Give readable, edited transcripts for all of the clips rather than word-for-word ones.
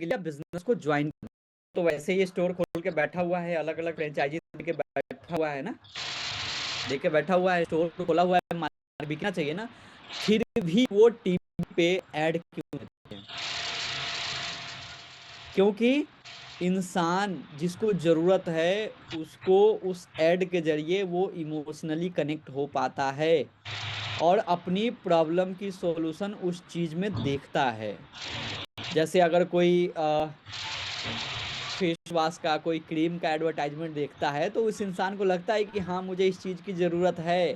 के लिए बिजनेस को ज्वाइन करना। तो वैसे ये स्टोर खोल के बैठा हुआ है, अलग अलग फ्रेंचाइजी लेके बैठा हुआ है ना, लेके बैठा हुआ है, स्टोर खोला हुआ है, बिकना चाहिए ना, फिर भी वो टीवी पे ऐड क्यों देते हैं? क्योंकि इंसान जिसको जरूरत है उसको उस ऐड के जरिए वो इमोशनली कनेक्ट हो पाता है और अपनी प्रॉब्लम की सॉल्यूशन उस चीज में देखता है। जैसे अगर कोई फेस वॉश का, कोई क्रीम का एडवर्टाइजमेंट देखता है तो उस इंसान को लगता है कि हाँ मुझे इस चीज की जरूरत है,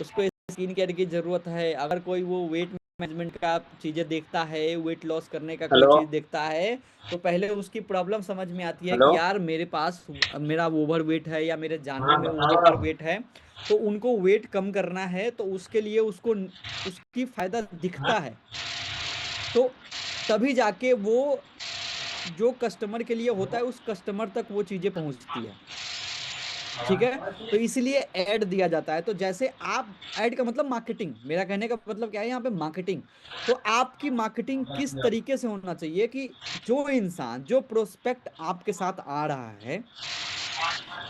उसको स्किन केयर की जरूरत है। अगर कोई वो वेट मैनेजमेंट का चीजें देखता है, वेट लॉस करने का कोई हेलो। चीज देखता है, तो पहले उसकी प्रॉब्लम समझ में आती है हेलो। कि यार मेरे पास मेरा ओवर वेट है या मेरे जानने हाँ में बताओ। ओवर वेट है, तो उनको वेट कम करना है, तो उसके लिए उसको उसकी फायदा दिखता है। तो तभी जाके वो जो कस्टमर के लिए होता है उस कस्टमर तक वो चीजें पहुंचती है। ठीक है, तो इसलिए ऐड दिया जाता है। तो जैसे आप, ऐड का मतलब मार्केटिंग, मेरा कहने का मतलब क्या है यहाँ पे, मार्केटिंग। तो आपकी मार्केटिंग किस तरीके से होना चाहिए कि जो इंसान, जो प्रोस्पेक्ट आपके साथ आ रहा है,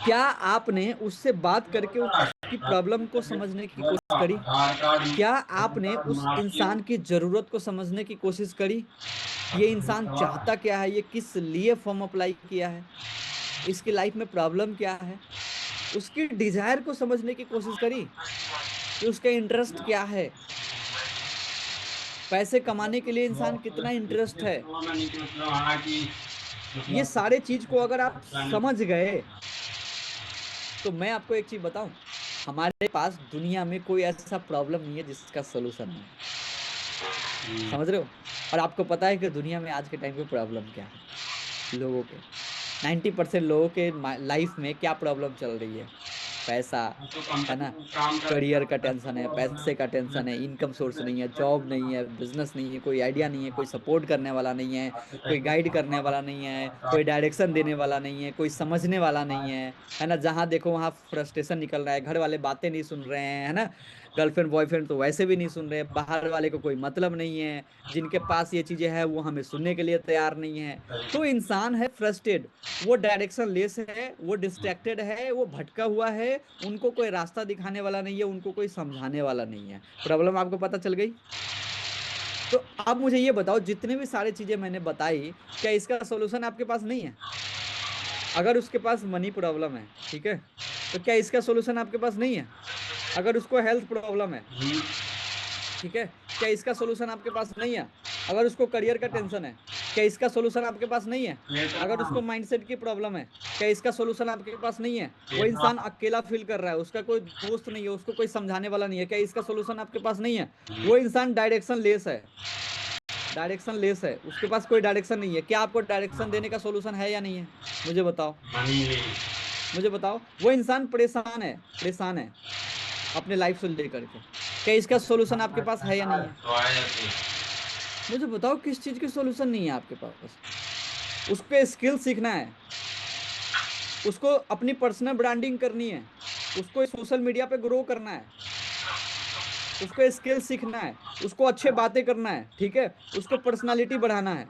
क्या आपने उससे बात करके उसकी प्रॉब्लम को समझने की कोशिश करी? आधार कार्ड, क्या पैन आपने कार्ड, उस मार्कशीट। इंसान की जरूरत को समझने की कोशिश करी? ये इंसान चाहता क्या है, ये किस लिए फॉर्म अप्लाई किया है, इसकी लाइफ में प्रॉब्लम क्या है, उसकी डिजायर को समझने की कोशिश करी कि उसका इंटरेस्ट क्या है, पैसे कमाने के लिए इंसान कितना इंटरेस्ट है। ये सारे चीज को अगर आप समझ गए, तो मैं आपको एक चीज बताऊं, हमारे पास दुनिया में कोई ऐसा प्रॉब्लम नहीं है जिसका सोल्यूशन नहीं है। समझ रहे हो? और आपको पता है कि दुनिया में आज के टाइम पे प्रॉब्लम क्या है लोगों के? 90% लोगों के लाइफ में क्या प्रॉब्लम चल रही है? पैसा, तो है कंपनी ना, में काम करते करियर हैं, का टेंशन है, पैसे का टेंशन है, इनकम सोर्स नहीं है, जॉब नहीं है, बिजनेस नहीं है, कोई आइडिया नहीं है, कोई सपोर्ट करने वाला नहीं है, कोई गाइड करने वाला नहीं है, कोई डायरेक्शन देने वाला नहीं है, कोई समझने वाला नहीं है ना। जहां देखो वहां फ्रस्ट्रेशन निकल रहा है, घर वाले बातें नहीं सुन रहे हैं, है ना, गर्लफ्रेंड बॉयफ्रेंड तो वैसे भी नहीं सुन रहे, बाहर वाले को कोई मतलब नहीं है, जिनके पास ये चीजें हैं वो हमें सुनने के लिए तैयार नहीं है। तो इंसान है फ्रस्ट्रेट, वो डायरेक्शन लेस है, वो डिस्ट्रैक्टेड है, वो भटका हुआ है, उनको कोई रास्ता दिखाने वाला नहीं है, उनको कोई समझाने वाला नहीं है। प्रॉब्लम आपको पता चल गई? तो अब मुझे ये बताओ, जितने भी सारी चीजें मैंने बताई, क्या इसका सॉल्यूशन आपके पास नहीं है? अगर उसके पास मनी प्रॉब्लम है, ठीक है, तो क्या इसका सॉल्यूशन आपके पास नहीं है? अगर उसको हेल्थ प्रॉब्लम है, ठीक है, क्या इसका सॉल्यूशन आपके पास नहीं है? अगर उसको करियर का टेंशन है, क्या इसका सॉल्यूशन आपके पास नहीं है? अगर उसको माइंडसेट की प्रॉब्लम है, क्या इसका सॉल्यूशन आपके पास नहीं है? वो इंसान अकेला फील कर रहा है, उसका कोई दोस्त नहीं है, उसको कोई समझाने वाला नहीं है, क्या इसका सॉल्यूशन आपके पास नहीं है? वो इंसान डायरेक्शन लेस है, डायरेक्शन लेस है, उसके पास कोई डायरेक्शन नहीं है। क्या आपको डायरेक्शन देने का सॉल्यूशन है या नहीं है? मुझे बताओ, मनी नहीं। मुझे बताओ। वो इंसान परेशान है, परेशान है अपने लाइफ से लेकर के, क्या इसका सॉल्यूशन आपके पास है या नहीं है? तो आया जाते हैं। मुझे बताओ किस चीज की सॉल्यूशन नहीं है आपके पास? उसको स्किल सीखना है, उसको अपनी पर्सनल ब्रांडिंग करनी है, उसको सोशल मीडिया पे ग्रो करना है, उसको स्किल सीखना है, उसको अच्छे बातें करना है, ठीक है, उसको पर्सनालिटी बढ़ाना है।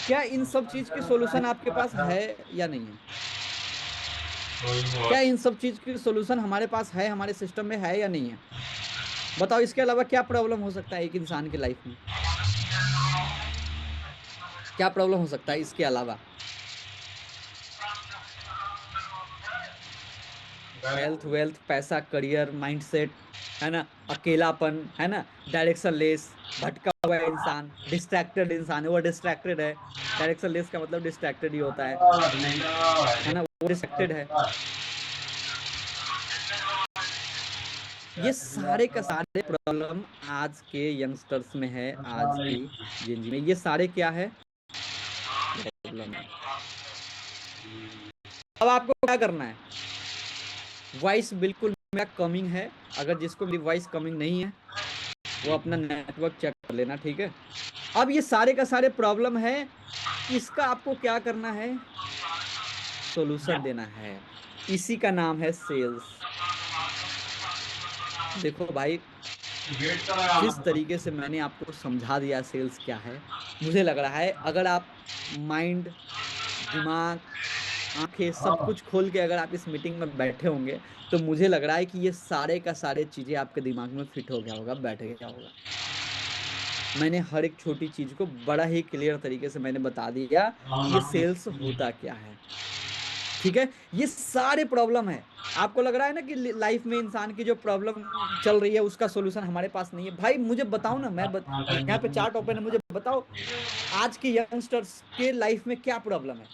क्या इन सब चीज की सॉल्यूशन आपके पास है या नहीं है? क्या इन सब चीज की सॉल्यूशन हमारे पास है, हमारे सिस्टम में है या नहीं है? बताओ, इसके अलावा क्या प्रॉब्लम हो सकता है एक इंसान की लाइफ में? क्या प्रॉब्लम हो सकता है इसके अलावा? हेल्थ, वेल्थ, पैसा, करियर, माइंडसेट, है ना, अकेलापन, है ना, डायरेक्शन लेस, भटका हुआ इंसान, डिस्ट्रैक्टेड इंसान है, वो डिस्ट्रैक्टेड है। डायरेक्शन लेस का मतलब डिस्ट्रैक्टेड ही होता है ना, वो डिस्ट्रैक्टेड है। ये सारे का सारे प्रॉब्लम आज के यंगस्टर्स में है, आज की जिंदगी में ये सारे क्या है, प्रॉब्लम है। अब आपको क्या करना है? वॉइस बिल्कुल मेरा कमिंग है, अगर जिसको मेरी वॉइस कमिंग नहीं है वो अपना नेटवर्क चेक कर लेना, ठीक है। अब ये सारे का सारे प्रॉब्लम है, इसका आपको क्या करना है? सॉल्यूशन देना है। इसी का नाम है सेल्स। देखो भाई, जिस तरीके से मैंने आपको समझा दिया सेल्स क्या है, मुझे लग रहा है अगर आप माइंड, दिमाग, आंखें सब कुछ खोल के अगर आप इस मीटिंग में बैठे होंगे, तो मुझे लग रहा है कि ये सारे का सारे चीजें आपके दिमाग में फिट हो गया होगा, बैठ गया होगा। मैंने हर एक छोटी चीज को बड़ा ही क्लियर तरीके से मैंने बता दिया कि ये सेल्स होता क्या है। ठीक है, ये सारे प्रॉब्लम है। आपको लग रहा है ना कि लाइफ में इंसान की जो प्रॉब्लम चल रही है उसका सॉल्यूशन हमारे पास नहीं है। भाई मुझे बताओ ना, यहाँ पे चार्ट ओपन है, मुझे बताओ आज के यंगस्टर्स के लाइफ में क्या प्रॉब्लम है।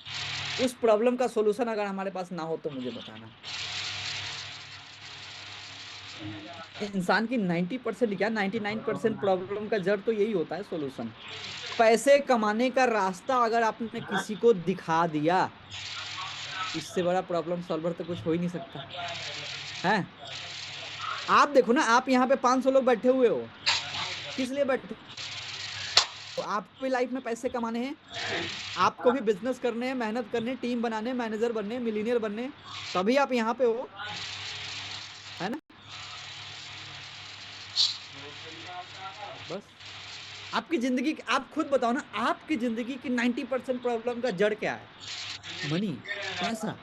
उस प्रॉब्लम का सॉल्यूशन अगर हमारे पास ना हो तो मुझे बताना। इंसान की 90% क्या 99% प्रॉब्लम का जड़ तो यही होता है, सॉल्यूशन। पैसे कमाने का रास्ता अगर आपने किसी को दिखा दिया, इससे बड़ा प्रॉब्लम सॉल्वर तो कुछ हो ही नहीं सकता है। आप देखो ना, आप यहाँ पे 500 लोग बैठे हुए हो, किस लिए बैठे हो? आपको भी लाइफ में पैसे कमाने हैं, आपको भी बिजनेस करने हैं, मेहनत करने, टीम बनाने, मैनेजर बनने, मिलीनियर बनने, तभी आप यहाँ पे हो, है ना। बस आपकी जिंदगी, आप खुद बताओ ना, आपकी जिंदगी की 90% प्रॉब्लम का जड़ क्या है? मनी, पैसा।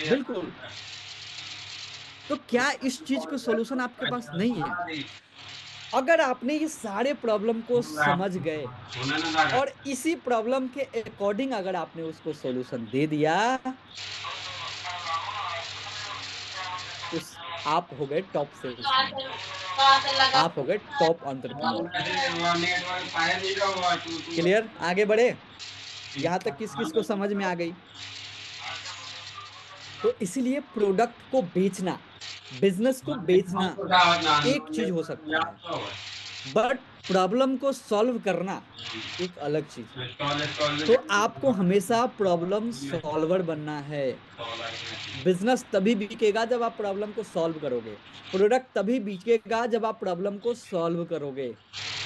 बिल्कुल। तो क्या इस चीज को सॉल्यूशन आपके पास नहीं है? अगर आपने ये सारे प्रॉब्लम को समझ गए और इसी प्रॉब्लम के अकॉर्डिंग अगर आपने उसको सॉल्यूशन दे दिया, उस आप हो गए टॉप सेल्समैन, आप हो गए टॉप एंटरप्रेन्योर। क्लियर? आगे बढ़े? यहां तक किस किस को समझ में आ गई? तो इसीलिए प्रोडक्ट को बेचना, बिजनेस को बेचना एक चीज हो सकता है, बट प्रॉब्लम को सॉल्व करना एक अलग चीज है। तो आपको हमेशा प्रॉब्लम सॉल्वर बनना है। बिजनेस तभी बिकेगा जब आप प्रॉब्लम को सॉल्व करोगे, प्रोडक्ट तभी बिकेगा जब आप प्रॉब्लम को सॉल्व करोगे।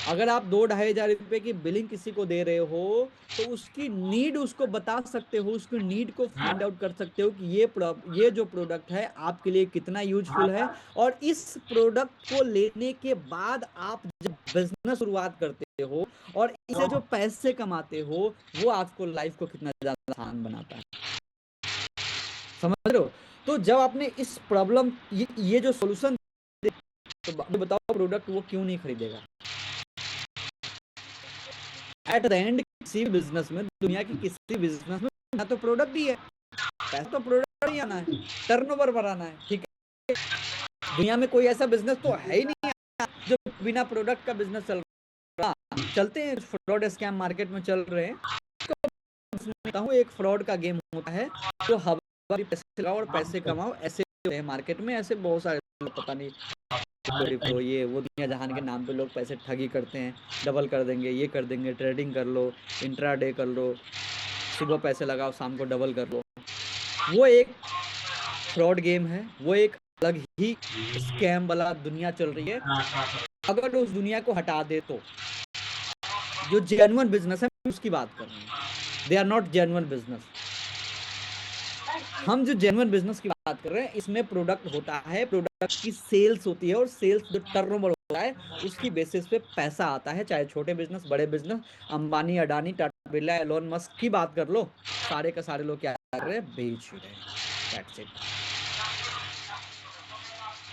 अगर आप 2-2,500 रुपए की बिलिंग किसी को दे रहे हो, तो उसकी नीड उसको बता सकते हो, उसकी नीड को फाइंड आउट कर सकते हो कि ये जो प्रोडक्ट है आपके लिए कितना यूजफुल है, और इस प्रोडक्ट को लेने के बाद आप जब बिजनेस शुरुआत करते हो और इसे जो पैसे कमाते हो, वो आपको लाइफ को कितना ज्यादा आसान बनाता है। समझ रहे हो? तो जब आपने इस प्रॉब्लम, ये जो सोल्यूशन, तो बताओ प्रोडक्ट वो क्यों नहीं खरीदेगा? एट द एंड किसी बिजनेस में, दुनिया की किसी बिजनेस में ना तो प्रोडक्ट ही है, पैसा तो प्रोडक्ट ही आना है, टर्नओवर बढ़ाना है। ठीक है, दुनिया में कोई ऐसा बिजनेस तो है ही नहीं जो बिना प्रोडक्ट का बिजनेस चल रहा। चलते हैं, फ्रॉड स्कैम मार्केट में चल रहे हैं। हूँ एक फ्रॉड का गेम होता है, जो हवा पैसे लगाओ और पैसे कमाओ, ऐसे मार्केट में ऐसे बहुत सारे, पता नहीं क्रिप्टो ये वो दुनिया जहान के नाम पे लोग पैसे ठगी करते हैं, डबल कर देंगे, ये कर देंगे, ट्रेडिंग कर लो, इंट्राडे कर लो, सुबह पैसे लगाओ शाम को डबल कर लो। वो एक फ्रॉड गेम है, वो एक अलग ही स्कैम वाला दुनिया चल रही है। अगर उस दुनिया को हटा दे तो जो जेन्युइन बिजनेस है उसकी बात कर रहे हैं, they are not genuine business. हम जो जेन्युइन बिजनेस की बात कर रहे हैं, इसमें प्रोडक्ट होता है, प्रोडक्ट की सेल्स होती है, और सेल्स जो टर्नओवर होता है उसकी बेसिस पे पैसा आता है। चाहे छोटे बिजनेस, बड़े business, Ambani, Adani, Tata Birla, Elon Musk की बात कर लो, सारे का सारे लोग क्या कर रहे हैं? बेच रहे हैं। That's it.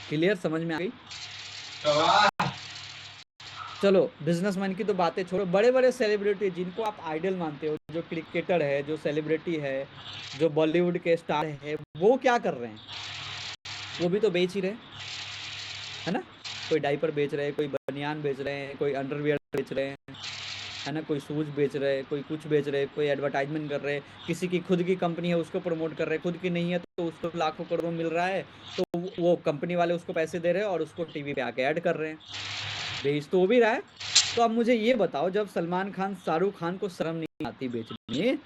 क्लियर? समझ में आ गई? चलो बिजनेसमैन की तो बातें छोड़ो, बड़े बड़े सेलिब्रिटी जिनको आप आइडल मानते हो, जो क्रिकेटर है, जो सेलिब्रिटी है, जो बॉलीवुड के स्टार है, वो क्या कर रहे हैं? वो भी तो बेच ही रहे, है ना। कोई डाइपर बेच रहे हैं, कोई बनियान बेच रहे हैं, कोई अंडरवियर बेच रहे हैं, है ना, कोई शूज बेच रहे हैं, कोई कुछ बेच रहे हैं, कोई एडवर्टाइजमेंट कर रहे हैं, किसी की खुद की कंपनी है उसको प्रमोट कर रहे हैं, खुद की नहीं है तो उसको लाखों करोड़ों मिल रहा है, तो वो कंपनी वाले उसको पैसे दे रहे हैं और उसको टीवी पे आके ऐड कर रहे हैं। बेच तो वो भी रहा है। तो अब मुझे ये बताओ, जब सलमान खान, शाहरुख खान को शर्म नहीं आती बेचने,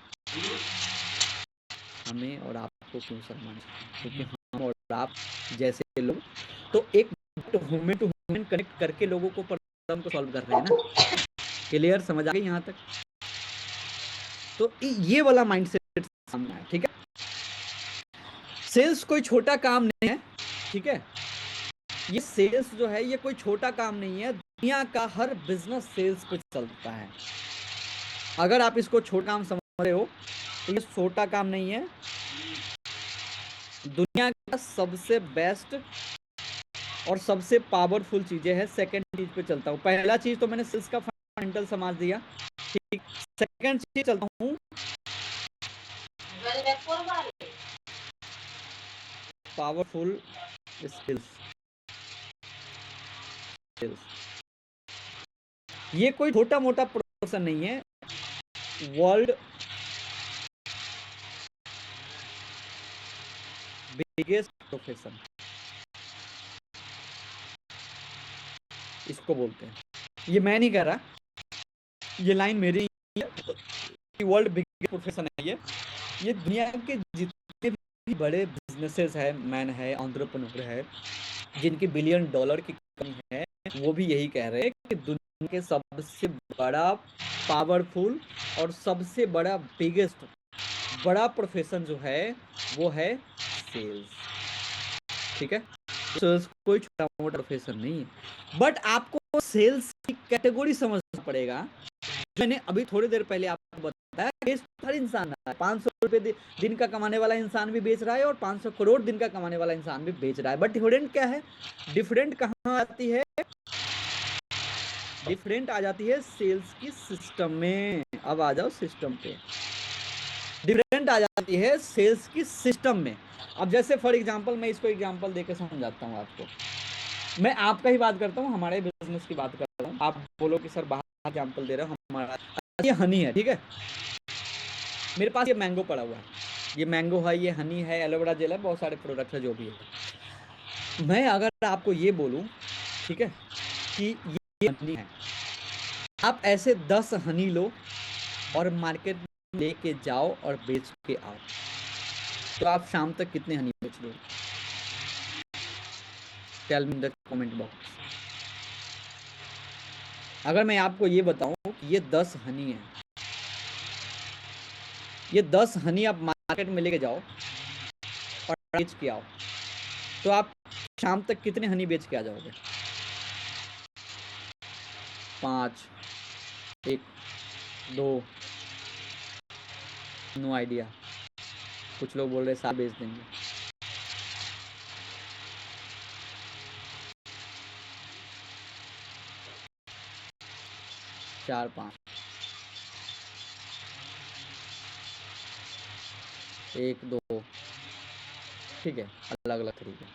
हमें और आपको क्यों शर्म आनी? क्योंकि हम और आप जैसे लोग तो एक ह्यूमन टू ह्यूमन कनेक्ट करके लोगों को प्रॉब्लम को सॉल्व कर रहे हैं ना। क्लियर? समझ आ गई यहाँ तक? तो ये वाला माइंडसेट सामने है। ठीक है, सेल्स कोई छोटा काम नहीं है। ठीक है, ये सेल्स जो है ये कोई छोटा काम नहीं है, दुनिया का हर बिजनेस सेल्स पे चलता है। अगर आप इसको छोटा काम समझ रहे हो तो ये छोटा काम नहीं है, दुनिया का सबसे बेस्ट और सबसे पावरफुल चीजें है। सेकंड चीज पे चलता हूँ। पहला चीज तो मैंने सेल्स का फंडामेंटल समझ दिया, ठीक। सेकंड चीज चलता हूँ पावरफुल स्किल्स। ये कोई छोटा मोटा प्रोफेशन नहीं है, वर्ल्ड बिगेस्ट प्रोफेशन इसको बोलते हैं। ये मैं नहीं कह रहा, ये लाइन मेरी है, वर्ल्ड बिगेस्ट प्रोफेशन है ये दुनिया के जितने भी बड़े बिजनेसेस है, मैन है, एंटरप्रेन्योर है, जिनकी बिलियन डॉलर की कंपनी है, वो भी यही कह रहे हैं कि दुनिया के सबसे बड़ा पावरफुल और सबसे बड़ा बिगेस्ट बड़ा प्रोफेशन जो है वो है सेल्स, ठीक है। सेल्स कोई छोटा मोटा प्रोफेशन नहीं है, बट आपको सेल्स की कैटेगरी समझना पड़ेगा। मैंने अभी थोड़ी देर पहले आपको बताया कि हर इंसान 500 रुपए दिन का कमाने वाला इंसान भी बेच रहा है और 500 करोड़ दिन का कमाने वाला इंसान भी बेच रहा है। बट डिफरेंट क्या है? डिफरेंट कहाँ आती है? डिफरेंट आ जाती है सेल्स की सिस्टम में। अब आ जाओ सिस्टम पे। डिफरेंट आ जाती है सेल्स की सिस्टम में। अब जैसे फॉर एग्जांपल मैं इसको एग्जांपल देकर समझाता हूँ आपको। मैं आपका ही बात करता हूँ, हमारे बिजनेस की बात कर रहा हूँ। आप बोलो कि सर बाहर एग्जांपल दे रहे हो, हमारा ये हनी है, ठीक है। मेरे पास ये मैंगो पड़ा हुआ है, ये मैंगो है, ये हनी है, एलोवेरा जेल है, बहुत सारे प्रोडक्ट है जो भी है। मैं अगर आपको ये बोलूं, ठीक है, कि ये हनी है, आप ऐसे 10 हनी लो और मार्केट में लेके जाओ और बेच के आओ, तो आप शाम तक कितने हनी बेच लो? Tell me in the comment box. अगर मैं आपको ये बताऊं कि ये 10 हनी है, ये 10 हनी आप मार्केट में लेके जाओ और बेच के आओ, तो आप शाम तक कितने हनी बेच के आ जाओगे? 5, 1, 2, नो आइडिया। कुछ लोग बोल रहे हैं 7 बेच देंगे। चार, 5, 1, 2, ठीक है, अलग अलग तरीके।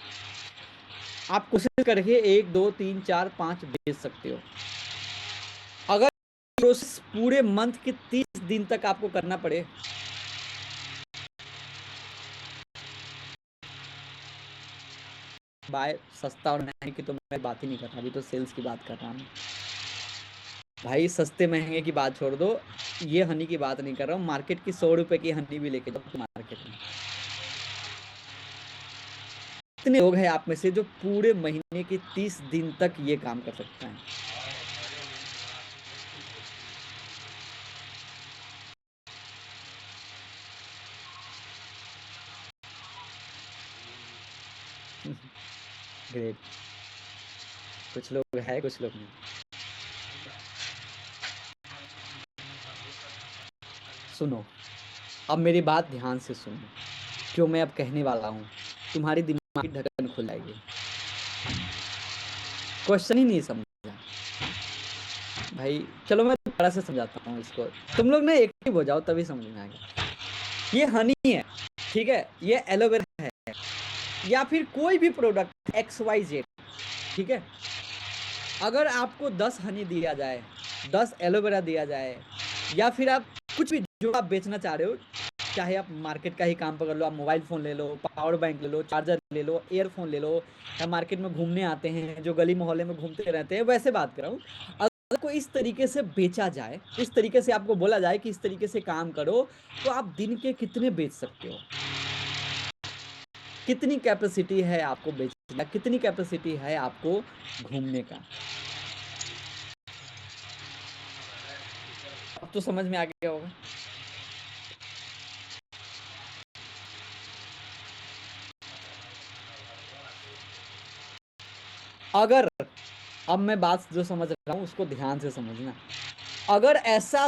आप कोशिश करके 1, 2, 3, 4, 5 बेच सकते हो। अगर प्रोसेस पूरे मंथ के 30 दिन तक आपको करना पड़े, बाय सस्ता और महंगे की तो मैं बात ही नहीं कर रहा, अभी तो सेल्स की बात कर रहा हूँ भाई। सस्ते महंगे की बात छोड़ दो, ये हनी की बात नहीं कर रहा हूँ। मार्केट की 100 रुपए की हनी भी लेके जाओ मार्केट में, कितने लोग हैं आप में से जो पूरे महीने के 30 दिन तक ये काम कर सकते हैं? ग्रेट। कुछ लोग है, कुछ लोग नहीं। सुनो, अब मेरी बात ध्यान से सुनो, जो मैं अब कहने वाला हूँ, तुम्हारी दिमाग की ढक्कन खुल जाएगी। क्वेश्चन ही नहीं समझा भाई, चलो मैं दोबारा से समझाता हूँ इसको। तुम लोग ना एक्टिव हो जाओ तभी समझ में आएगा। ये हनी है, ठीक है, ये एलोवेरा है, या फिर कोई भी प्रोडक्ट XYZ, ठीक है। अगर आपको 10 हनी दिया जाए, 10 एलोवेरा दिया जाए, या फिर आप कुछ भी जो आप बेचना चाह रहे हो, चाहे आप मार्केट का ही काम पकड़ लो, आप मोबाइल फोन ले लो, पावर बैंक ले लो, चार्जर ले लो, ईयरफोन ले लो, या मार्केट में घूमने आते हैं जो गली मोहल्ले में घूमते रहते हैं, वैसे बात कर रहा हूँ। अगर को इस तरीके से बेचा जाए, इस तरीके से आपको बोला जाए कि इस तरीके से काम करो, तो आप दिन के कितने बेच सकते हो? कितनी कैपेसिटी है आपको बेचने, कितनी कैपेसिटी है आपको घूमने का? अब तो समझ में आ गया होगा। अगर, अब मैं बात जो समझ रहा हूं उसको ध्यान से समझना, अगर ऐसा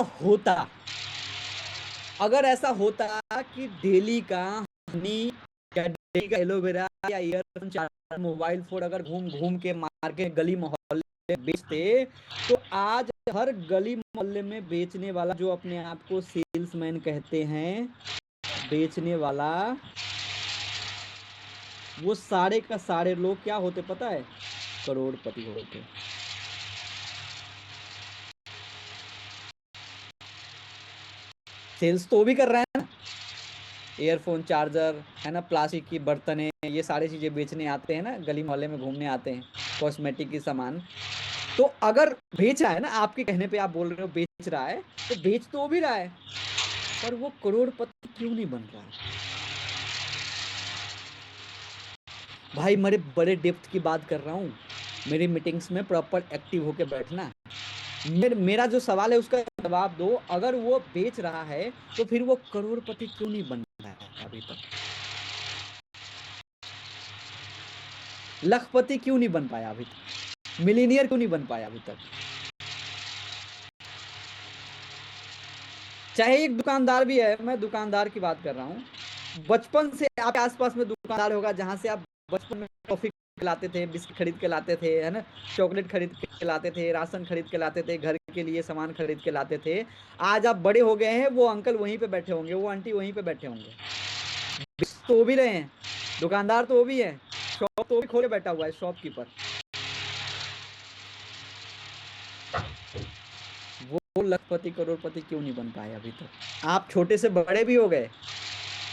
होता कि डेली का हनी या डेली का एलोवेरा या ईयरफोन चार्जर मोबाइल फोन अगर घूम घूम के मार्केट गली मोहल्ले में बेचते, तो आज हर गली मोहल्ले में बेचने वाला जो अपने आप को सेल्समैन कहते हैं, बेचने वाला, वो सारे का सारे लोग क्या होते पता है? करोड़पति होते। सेल्स तो भी कर रहा है ना, ईयरफोन चार्जर है ना, प्लास्टिक की बर्तनें, ये सारी चीजें बेचने आते हैं ना, गली मोहल्ले में घूमने आते हैं, कॉस्मेटिक की सामान। तो अगर बेच रहा है ना, आपके कहने पे आप बोल रहे हो बेच रहा है, तो बेच तो भी रहा है, पर वो करोड़पति क्यों नहीं बन रहा है? भाई मेरे बड़े डेप्थ की बात कर रहा हूँ, मेरी मीटिंग्स में प्रॉपर एक्टिव होके बैठना। मेरा जो सवाल है उसका जवाब दो, अगर वो बेच रहा है तो फिर वो करोड़पति क्यों नहीं बन रहा है अभी तक? लखपति क्यों नहीं बन पाया अभी तक? मिलीनियर क्यों नहीं बन पाया अभी तक? चाहे एक दुकानदार भी है, मैं दुकानदार की बात कर रहा हूँ, बचपन से आपके आसपास में दुकानदार होगा जहां से आप बचपन में टॉफी लाते थे, बिस्किट खरीद के लाते थे, है ना, चॉकलेट खरीद के लाते थे, राशन खरीद के लाते थे, घर के लिए सामान खरीद के लाते थे। आज आप बड़े हो गए हैं, वो अंकल वहीं पे बैठे होंगे, वो आंटी वहीं पे बैठे होंगे, तो वो भी रहे हैं, दुकानदार तो वो भी है, शॉप तो भी खोले बैठा हुआ है, शॉपकीपर। वो लखपति करोड़पति क्यों नहीं बन पाए अभी तक? आप छोटे से बड़े भी हो गए,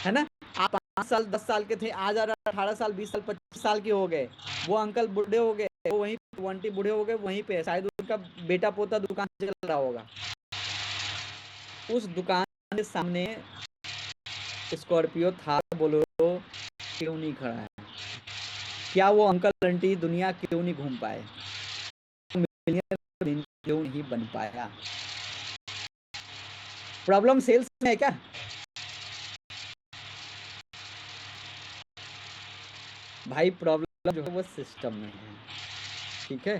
है ना, आप 5 साल 10 साल के थे, आज 18 साल 20 साल 25 साल के हो गए, वो अंकल बूढ़े हो गए, वो वहीं, वो आंटी बूढ़े हो गए वहीं पे, शायद उनका बेटा पोता दुकान चल रहा होगा, उस दुकान के सामने स्कॉर्पियो थार बोलेरो क्यों नहीं खड़ा है? क्या वो अंकल आंटी दुनिया क्यों नहीं घूम पाए? मिलियनर क्यों नहीं बन पाया? प्रॉब्लम सेल्स में है क्या? भाई प्रॉब्लम जो है वो सिस्टम में है, ठीक है,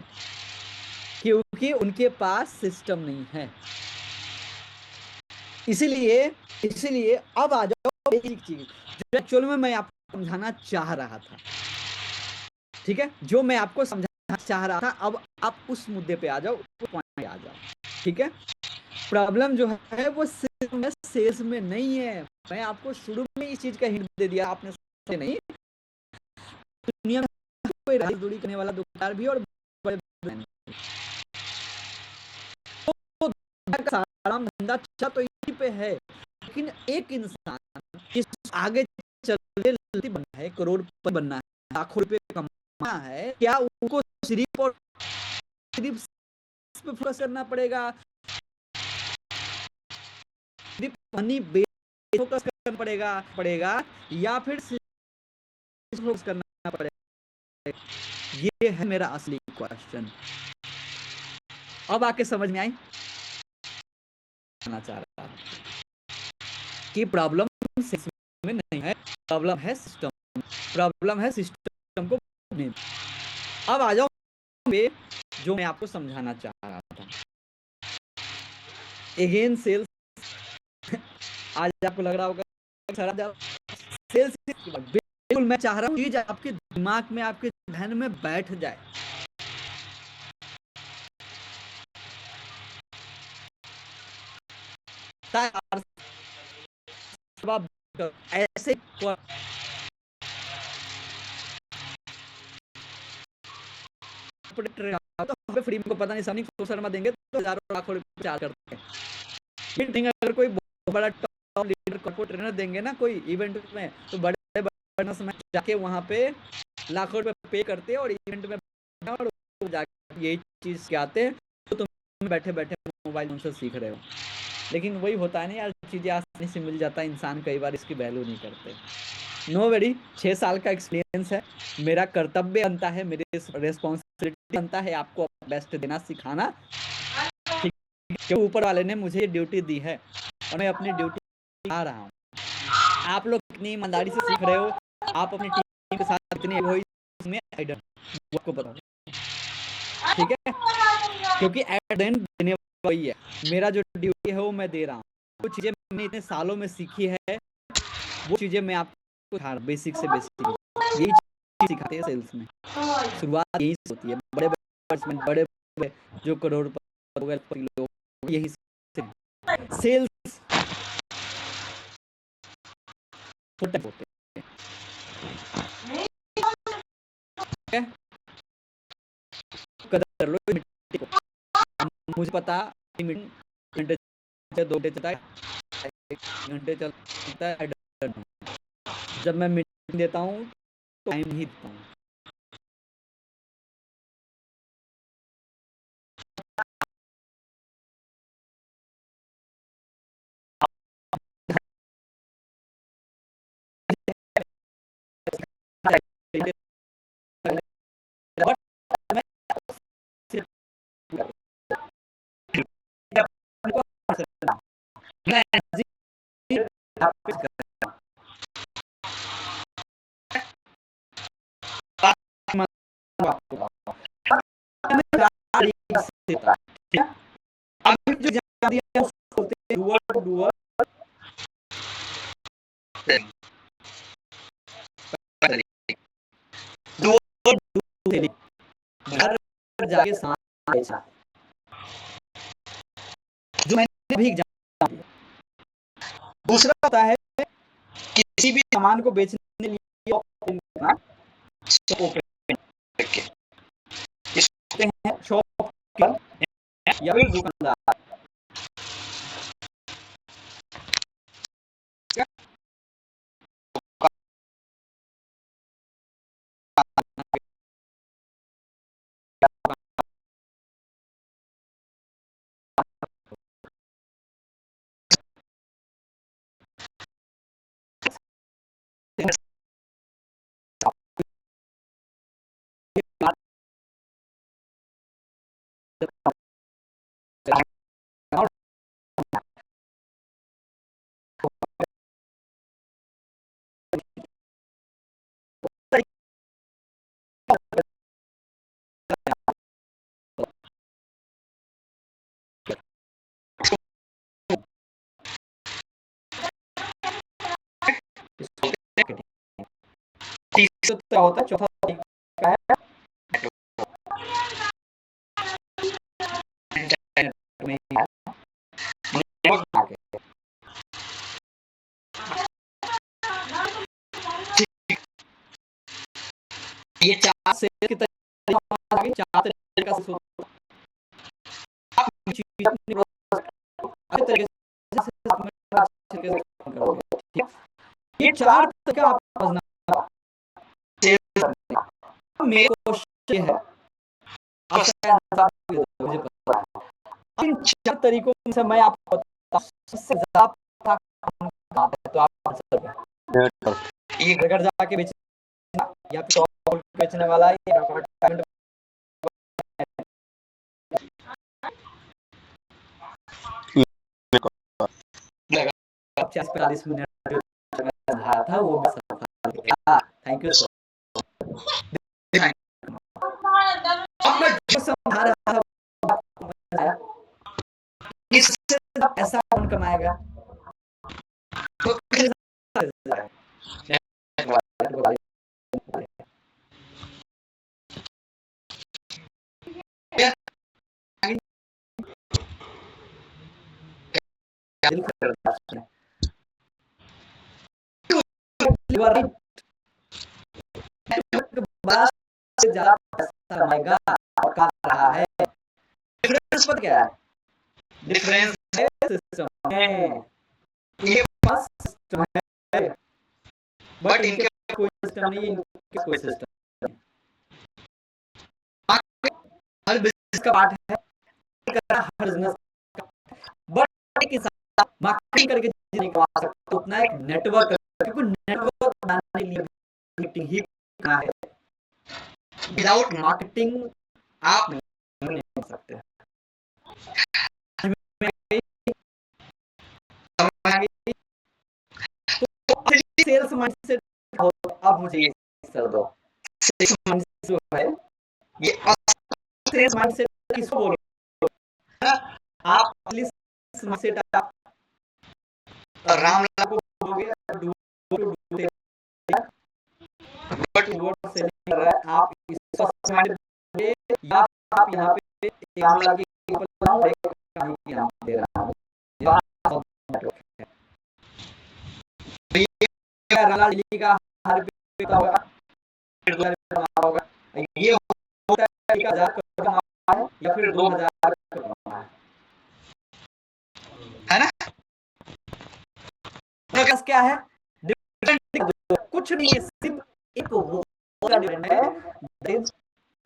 क्योंकि उनके पास सिस्टम नहीं है। इसीलिए अब आ जाओ एक चीज जो एक्चुअल में मैं आपको समझाना चाह रहा था, ठीक है, जो मैं आपको समझाना चाह रहा था, अब आप उस मुद्दे पे आ जाओ, उस पॉइंट पे आ जाओ, ठीक है। प्रॉब्लम जो है वो सेल्स में नहीं है, मैं आपको शुरू में इस चीज का हिंट दे दिया, आपने नहीं, दुनिया में कोई राइस दूरी करने वाला दुकानदार भी और बड़े तो सारा धंधा अच्छा तो इसी पे है, लेकिन एक इंसान इस आगे चलते बनना है, करोड़पति बनना है, लाखों रुपए कमाना है, क्या उनको सिर्फ और सिर्फ पे फोकस करना पड़ेगा, सिर्फ मनी बेस फोकस करना पड़ेगा या फिर फोकस करना पड़ेगा? ये है मेरा असली क्वेश्चन। अब आके समझ में आई? चाह रहा कि प्रॉब्लम में नहीं है, प्रॉब्लम है सिस्टम, प्रॉब्लम है सिस्टम को। अब आ जाओ जो मैं आपको समझाना चाह रहा था, अगेन सेल्स। आज आपको लग रहा होगा सेल्स, बिल्कुल मैं चाह रहा हूँ चीज आपके दिमाग में, आपके ध्यान में बैठ जाए। ऐसे तो फ्री में को पता नहीं सनी शर्मा देंगे तो हजारों लाखों रुपए चार्ज करते हैं। अगर कोई बड़ा टॉप लीडर कॉर्पोरेट ट्रेनर देंगे ना कोई इवेंट में, तो बड़े बड़े जाके वहां पे लाखों रुपए पे करते हैं और इवेंट में और जाके यही चीज के आते हैं, तो तुम बैठे बैठे मोबाइल से सीख रहे हो। लेकिन वही होता है ना यार, चीजें आसानी से मिल जाता है, इंसान कई बार इसकी वैल्यू नहीं करते। नो वेरी 6 साल का एक्सपीरियंस है, मेरा कर्तव्य बनता है, मेरी रिस्पॉन्सिबिलिटी बनता है आपको बेस्ट देना सिखाना, क्योंकि ऊपर वाले ने मुझे ड्यूटी दी है और मैं अपनी ड्यूटी आ रहा हूँ। आप लोग कितनी ईमानदारी से सीख रहे हो, आप अपनी टीम के साथ कितने हो इसमें आपको पता ठीक है, क्योंकि एट द एंड देने वाला वही है, मेरा जो ड्यूटी है वो मैं दे रहा हूँ। कुछ चीजें मैंने इतने सालों में सीखी है, वो चीजें मैं आपको बेसिक से बेसिक यही चीज सिखाते हैं सेल्स में। शुरुआत यही से होती है, बड़े बड़े बड़े जो करोड़पति लोग यही सेल्स होते हैं। कदर कर लो मिट्टी को, मुझे पता घंटे 2 घंटे चलता है, 1 घंटे चलता है, जब मैं मीटिंग देता हूँ तो टाइम ही देता हूँ। जाके जो मैंने भी दूसरा होता है किसी भी सामान को बेचने के लिए शॉप या फिर दुकानदार, तीसरा होता है, चौथा तरीका है ये 4 सेल के तरीके, 4 तरीका से आप चीज अपनी अच्छे तरीके से करोगे, ठीक। ये 4 तरीका आप समझना। मेरे क्वेश्चन ये है, मुझे पता है इन 4 तरीकों में से मैं आपको बताता हूं सबसे ज्यादा तो आप ये घर जाके बेचना या फिर शॉप बेचने वाला या एडवर्टाइजमेंट लगा 40 मिनट था वो भी सफल गया। Thank you so much. अब मैं जो समझा रहा था इससे ऐसा कौन कमाएगा, तो ज्यादा पैसा कमाएगा और कर रहा है। डिफरेंस पता क्या है? डिफरेंस है सिस्टम है, ये पास सिस्टम है बट इनके कोई सिस्टम नहीं, इनके कोई सिस्टम नहीं। हर बिजनेस का पार्ट है, हर बिजनेस बट एक इंसान मार्केटिंग करके नहीं कमा सकता, उतना एक नेटवर्क, क्योंकि नेटवर्क बनाने के लिए मार्केटिंग ही करना है। विदाउट मार्केटिंग आप नहीं कर सकते। तो सेल्स माइंडसेट अब मुझे कर दो। सेल्स माइंडसेट जो है ये सेल्स माइंडसेट किसको बोलते हैं? आप माइंडसेट आप रामलाल को बोलोगे बट सेलिंग कर रहा है, आप इसको माइंड या आप यहाँ पे एक लाख की नाम दे रहा हूँ, रामलाल का हर रुपये का होगा, ये होता है 1000 कमाना है या फिर 2000 कमाना है ना? प्लस क्या है? डिफरेंट कुछ नहीं है, सिर्फ एक डिफरेंट है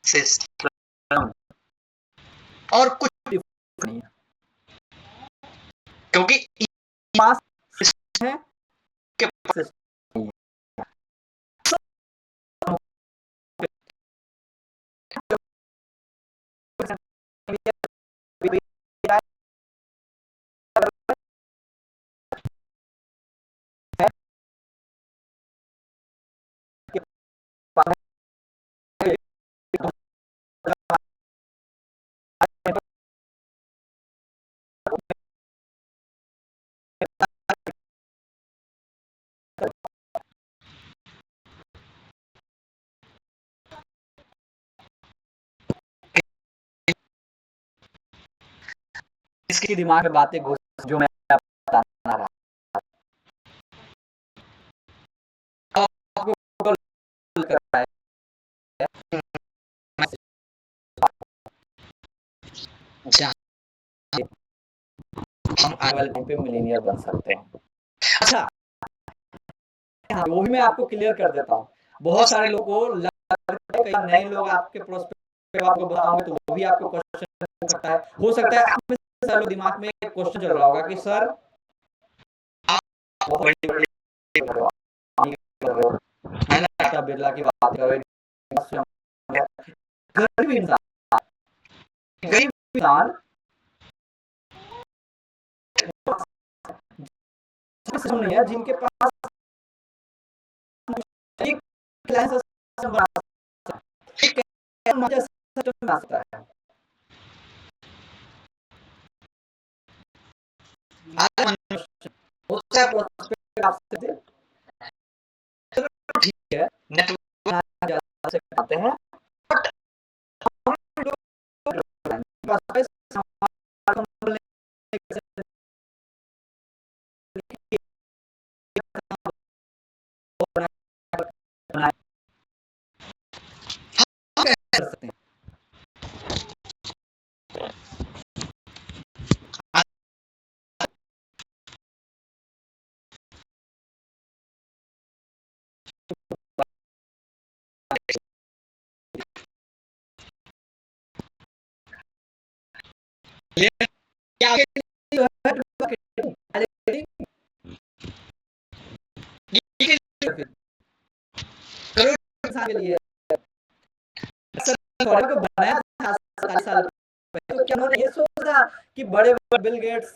सिस्टम और कुछ नहीं है, क्योंकि पास है के पास इसके दिमाग में बातें घुस जो मैं बताना रहा हम आने वाले टाइम पे मिलीनियर बन सकते हैं। अच्छा, वो भी मैं आपको क्लियर कर देता हूँ। बहुत सारे लोगों को कई नए लोग आपके प्रोस्पेक्ट आपको बताऊंगे तो वो भी आपको क्वेश्चन हो सकता है, आप में से लोग दिमाग में एक क्वेश्चन चल रहा होगा कि सर आप बहुत बड़ी टाटा बिरला की बात कर रहे हैं, गरीब इंसान नहीं है जिनके पास एक सिस्टम बना सकता है। होता है प्रोस्पेक्ट आपसे ठीक है, नेटवर्क से आते हैं बट के लिए को बनाया था 40 साल पहले, तो क्या उन्होंने ये सोचा कि बड़े बड़े बिल गेट्स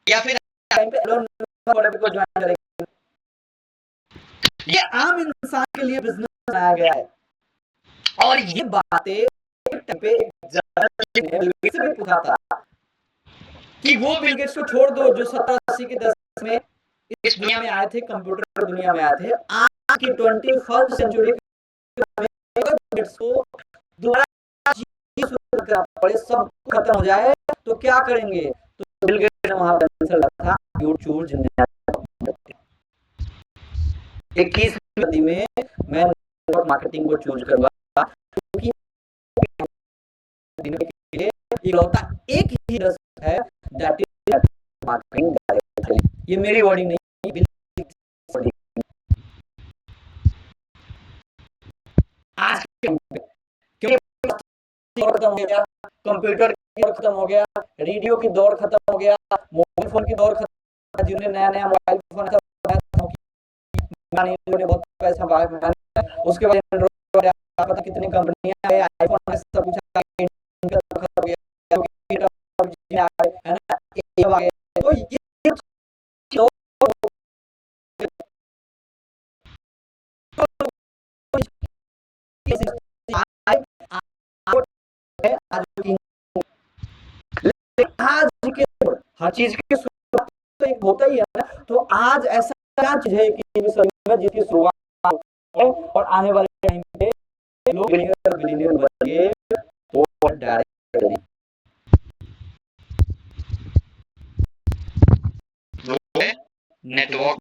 या फिर टाइम पे एलोन को ज्वाइन करेंगे? ये आम इंसान के लिए बिजनेस बनाया गया है और ये बातें एक टाइम पे बिल गेट्स से भी पूछा था कि वो बिल गेट्स को छोड़ दो जो 70-80 के दशक में इस दुनिया में आए थे, कंप्यूटर दुनिया में आए थे, आज की 21st सेंचुरी को दोबारा पड़े, सब खत्म हो जाए तो क्या करेंगे? तो बिल गेट्स ने वहां आंसर रखा, यू चूज 21वीं सदी में मैं नेटवर्क मार्केटिंग को चूज करूंगा क्योंकि इकलौता एक ही रास्ता है, दैट इज मार्केटिंग। ये मेरी वर्डिंग नहीं, बिल आज क्योंकि दौर खत्म हो गया, कंप्यूटर की दौर खत्म हो गया, रेडियो की दौर खत्म हो गया, मोबाइल फोन की दौर खत्म, जिन्हें नया नया मोबाइल फोन ने बहुत पैसा बनाया, उसके बाद एंड्रॉइड पता कितनी कंपनियां है, आईफोन सब कुछ खत्म हो गया, है ना, तो ये है आज की, आज के हर चीज की शुरुआत तो एक होता ही है ना। तो आज ऐसा क्या चीज है कि जिसकी शुरुआत है और आने वाले टाइम पे लोग बिलियनर बिलियनर बनेंगे, वो डायरेक्ट नेटवर्क।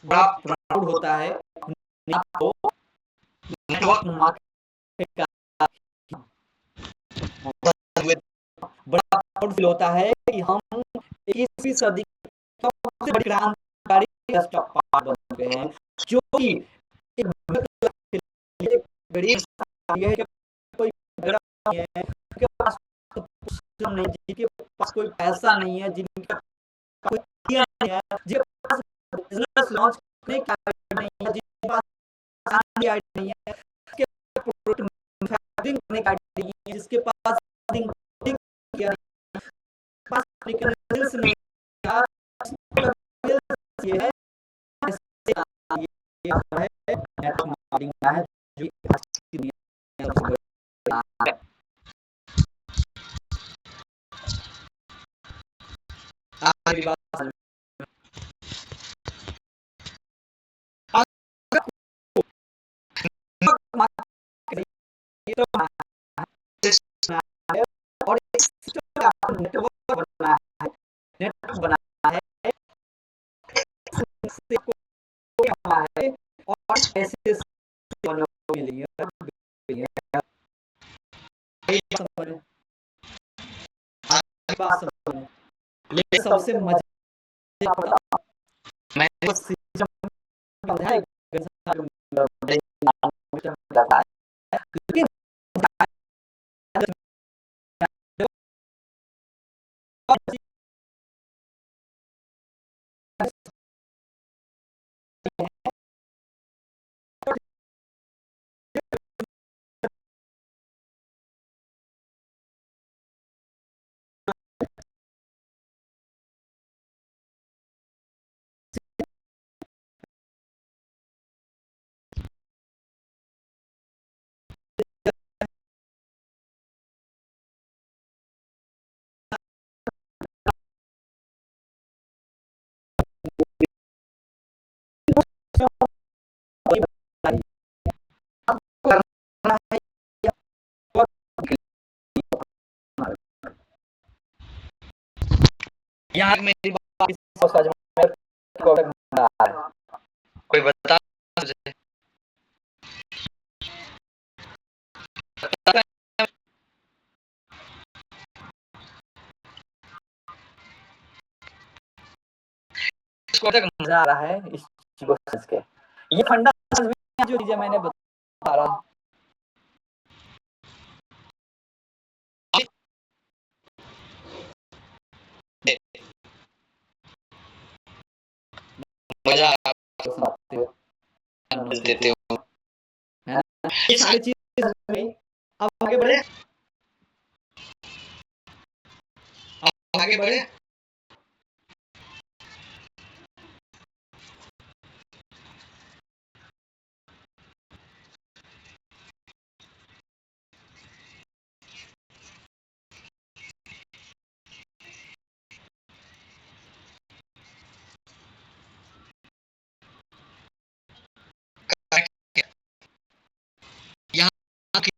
बड़ा प्राउड होता है अपने आप को नेटवर्क मार्केट का, बड़ा प्राउड फील होता है कि हम 21वीं सदी का सबसे बड़ी क्रांतिकारी पार्ट बन चुके हैं, जो कि एक गरीब है कि कोई नहीं है, जिनके पास नहीं, जिनके पास कोई पैसा नहीं है, जिनके कोई नहीं है, जिनके पास बिजनेस लॉन्च करने का नहीं है, जिनके पास आइडिया नहीं है, जिसके प्रोडक्ट मैन्युफैक्चरिंग करने का आइडिया नहीं है, जिसके पास किया पास नहीं ये है, ये है नेटवर्क मार्केटिंग का है, जो आज की दुनिया में सबसे बड़ा है। मेरी बात समझ और नेटवर्क बना है, नेटवर्क बना है और ऐसे के लिए लेकिन सबसे मजे मैंने यहाँ मेरी बात कोई बता मुझे। इसको तक मजा आ रहा है इस चीज को समझ के, ये फंडा जो चीजें मैंने बता रहा मजा सुनाते हो, देते हो, है ना? ये सारी चीजें अब आगे बढ़े, आगे बढ़े। यहाँ की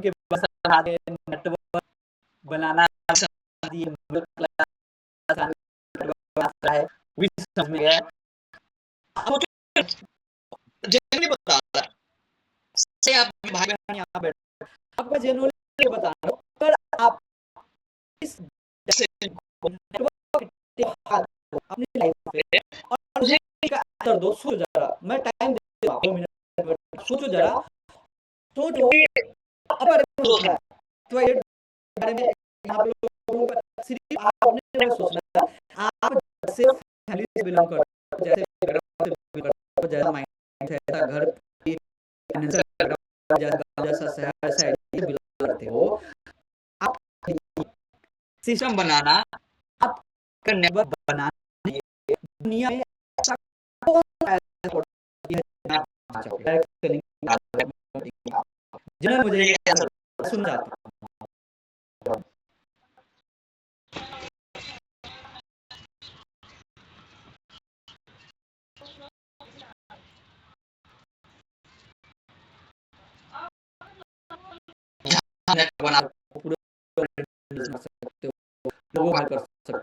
के नेटवर्क बनाना है, समझ में गया। जनरली बता रहा से आप भाई बहन यहाँ बैठे, आपका जनरली बता रहा हूँ, अगर आप इस अपनी लाइफ पे और मुझे आंसर दो, सोचो जरा, मैं टाइम दे रहा हूँ 2 मिनट, सोचो जरा, सोचो बारे में सोचना है, तो ये बारे में यहाँ पे लोगों का सिर्फ आपने सोचना है, आप जैसे फैमिली से बिलोंग करते हो, जैसे बैकग्राउंड से बिलोंग करते हो, जैसा माइंड है, ऐसा घर फाइनेंशियल बैकग्राउंड जैसा शहर ऐसा एरिया बिलोंग करते हो, आप सिस्टम बनाना, आप नेटवर्क बनाना, दुनिया में ऐसा कौन चाहते डायरेक्ट जिन्होंने मुझे ये आंसर सुनना चाहता बना पूरे सकते हो, लोगों को कर सकते हो।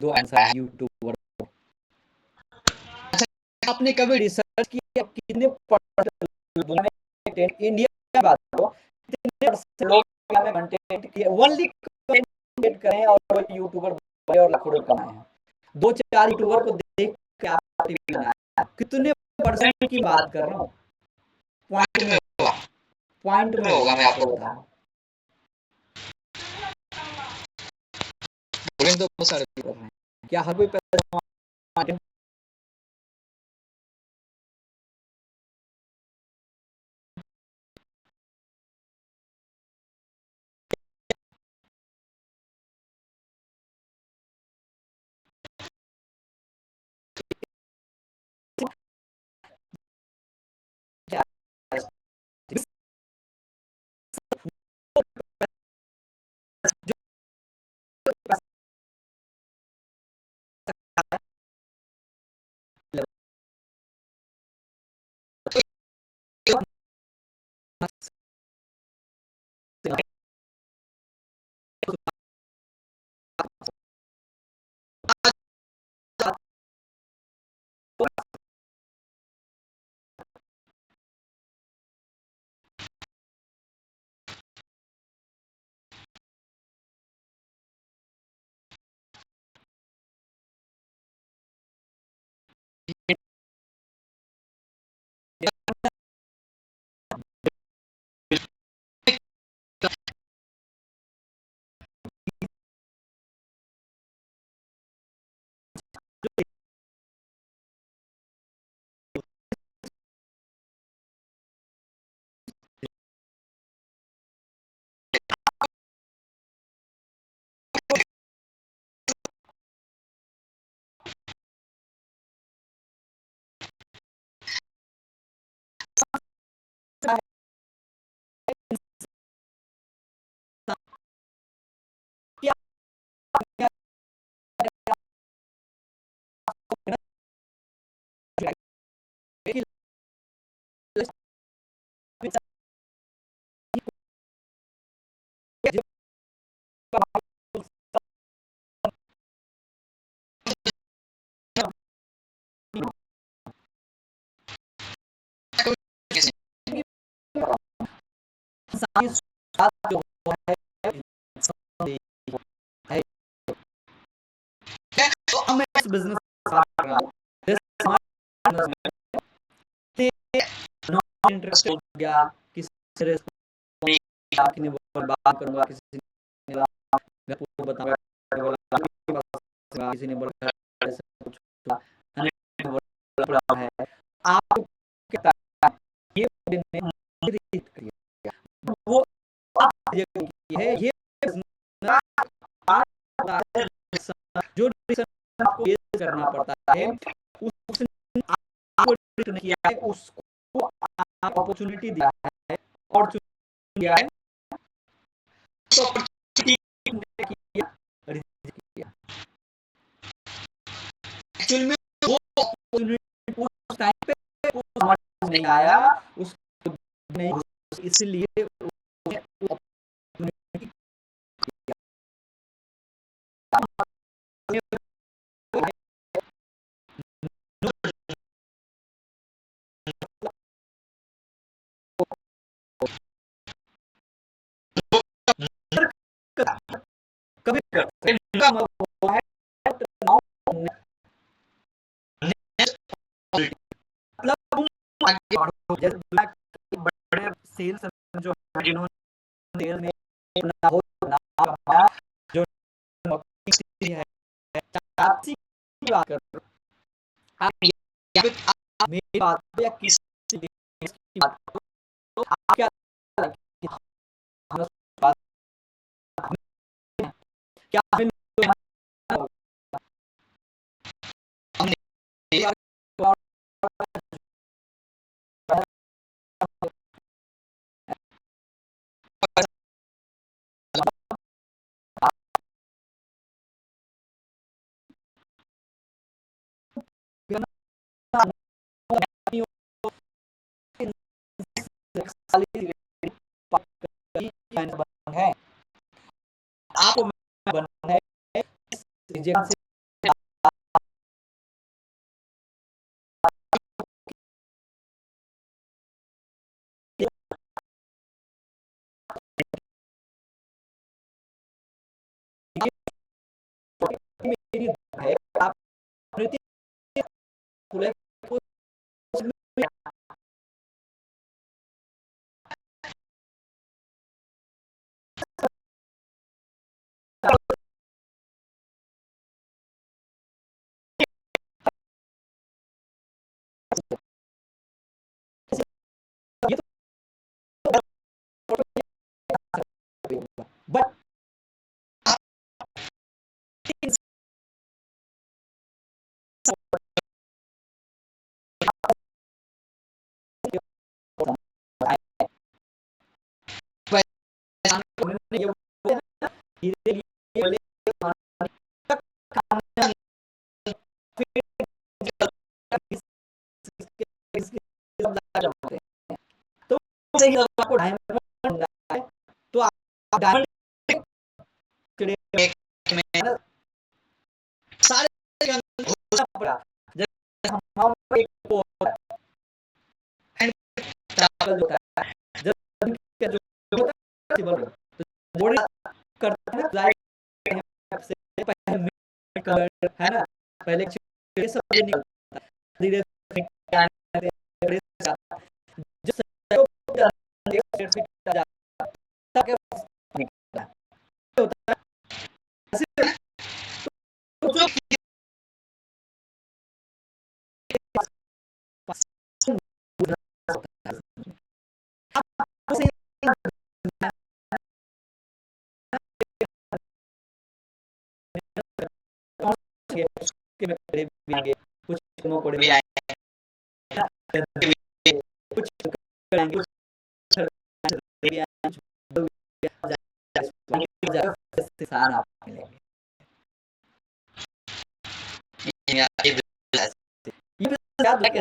दो आंसर है यूट्यूबर। आपने कभी रिसर्च किया कितने इंडिया में बात करो कितने लोग में कंटेंट किए वर्ल्ड कंटेंट करें और यूट्यूबर और लाखों कमाए हैं, दो चार यूट्यूबर को देख के आप बनाया कितने परसेंट की बात कर रहा हूँ, पॉइंट में होगा मैं आपको बता रहा हूँ। तो बहुत सारे कर रहे हैं, क्या हर कोई पैसा जो है तो मैं इस बिजनेस कर रहा हूँ नॉन इंटरेस्टेड हो गया किसी से किसी बात करूंगा किसी ने बताऊंगा किसी ने बोला है आप क्या ये वो है ये जो आपको करना पड़ता है उसने आपको किया है उसको अपॉर्चुनिटी दिया है और दिया है तो एक्चुअल में वो उस टाइम पे समझ नहीं आया उसको नहीं इसलिए कभी कर सकते वो है मतलब तुम आगे बढ़ो, जैसे बड़े सेल्स जो है, जिन्होंने सेल में अपना हो नाम कमाया, जो है, आपसी की बात कर रहे हो आप, या फिर आप मेरी बात करो या किसी की बात करो, तो आप क्या लगता है कि हम बात क्या हमें है आपको बनना है से मेरी है आप बट तो आपको डायमंड है तो आप डायमंड में सारे पड़ा जैसे हम एक वो हैंड चावल होता है जब का जो होता है तो बॉडी करते हैं लाइट से पहले कलर है ना पहले ये सब ये निकलता है धीरे धीरे जो निकलता है होता है तो कुछ पड़े भी आए कुछ करेंगे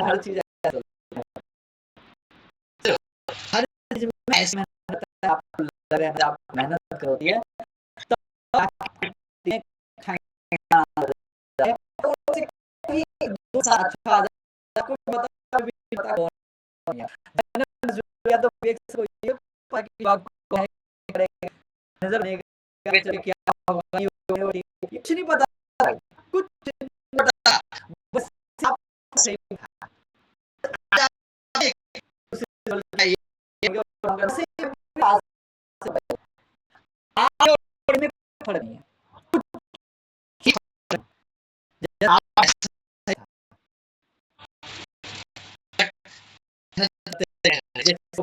हर चीज हर चीज में ऐसे आप मेहनत करती है नजर नहीं क्या होगा कुछ नहीं पता कुछ नहीं पता बस आप सही फर्क नहीं है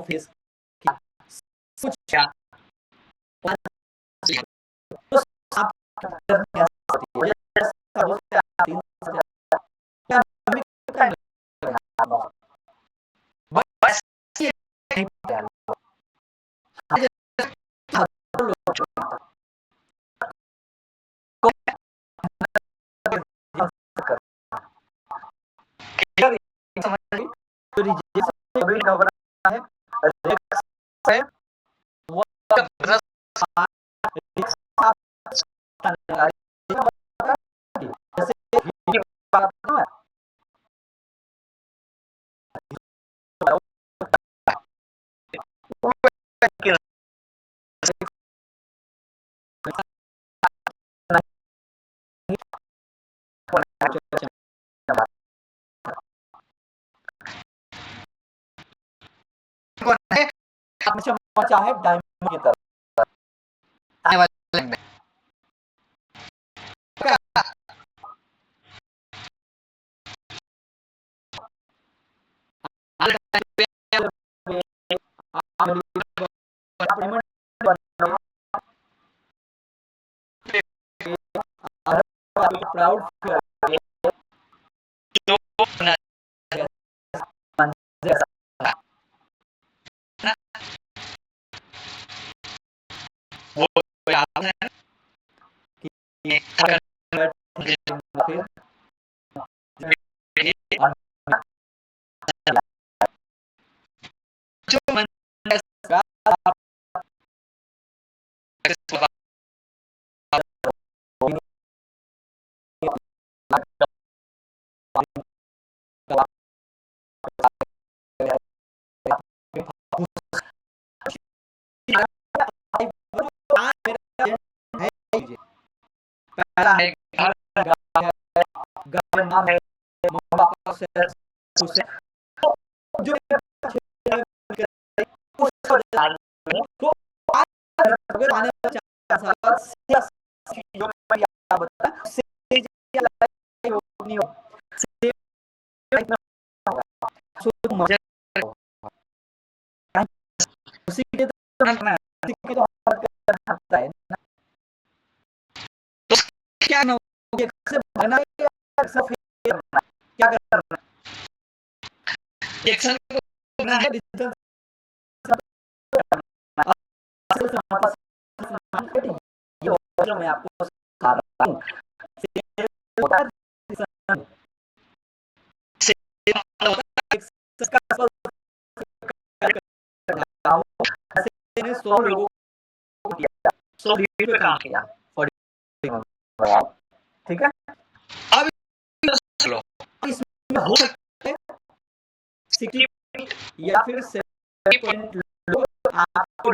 फेस कुछ क्या आप बस है वो चमचा है डायमंड की तरह आने वाले में। प्राउड वो याद है कि फिर जो मन पहला है घर नाम है मम्मी पापा से खुश है जो तो आने वाले 4 साल जो मैं बता नहीं हो मजा उसी के तो है तो क्या ना से बना क्या करना एक्शन करना है डिजिटल जो मैं आपको सिखा रहा हूँ मैंने 100 लोगों को किया 100 लीड पे काम किया ठीक है अब इसमें हो सकता है 60 या फिर 70% लोग आपको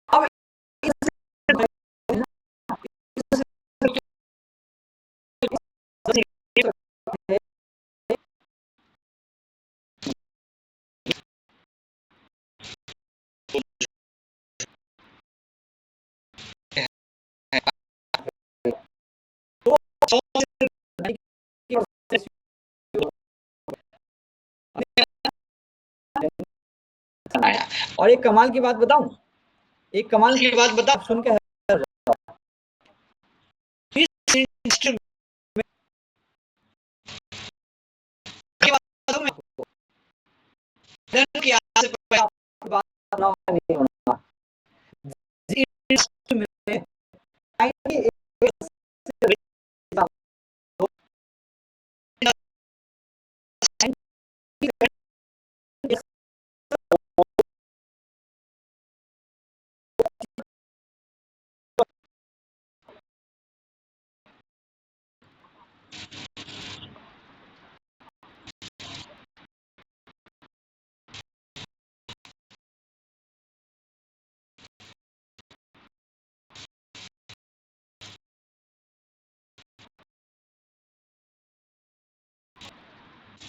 अब और एक कमाल की बात बताऊं एक कमाल की बात बता सुन के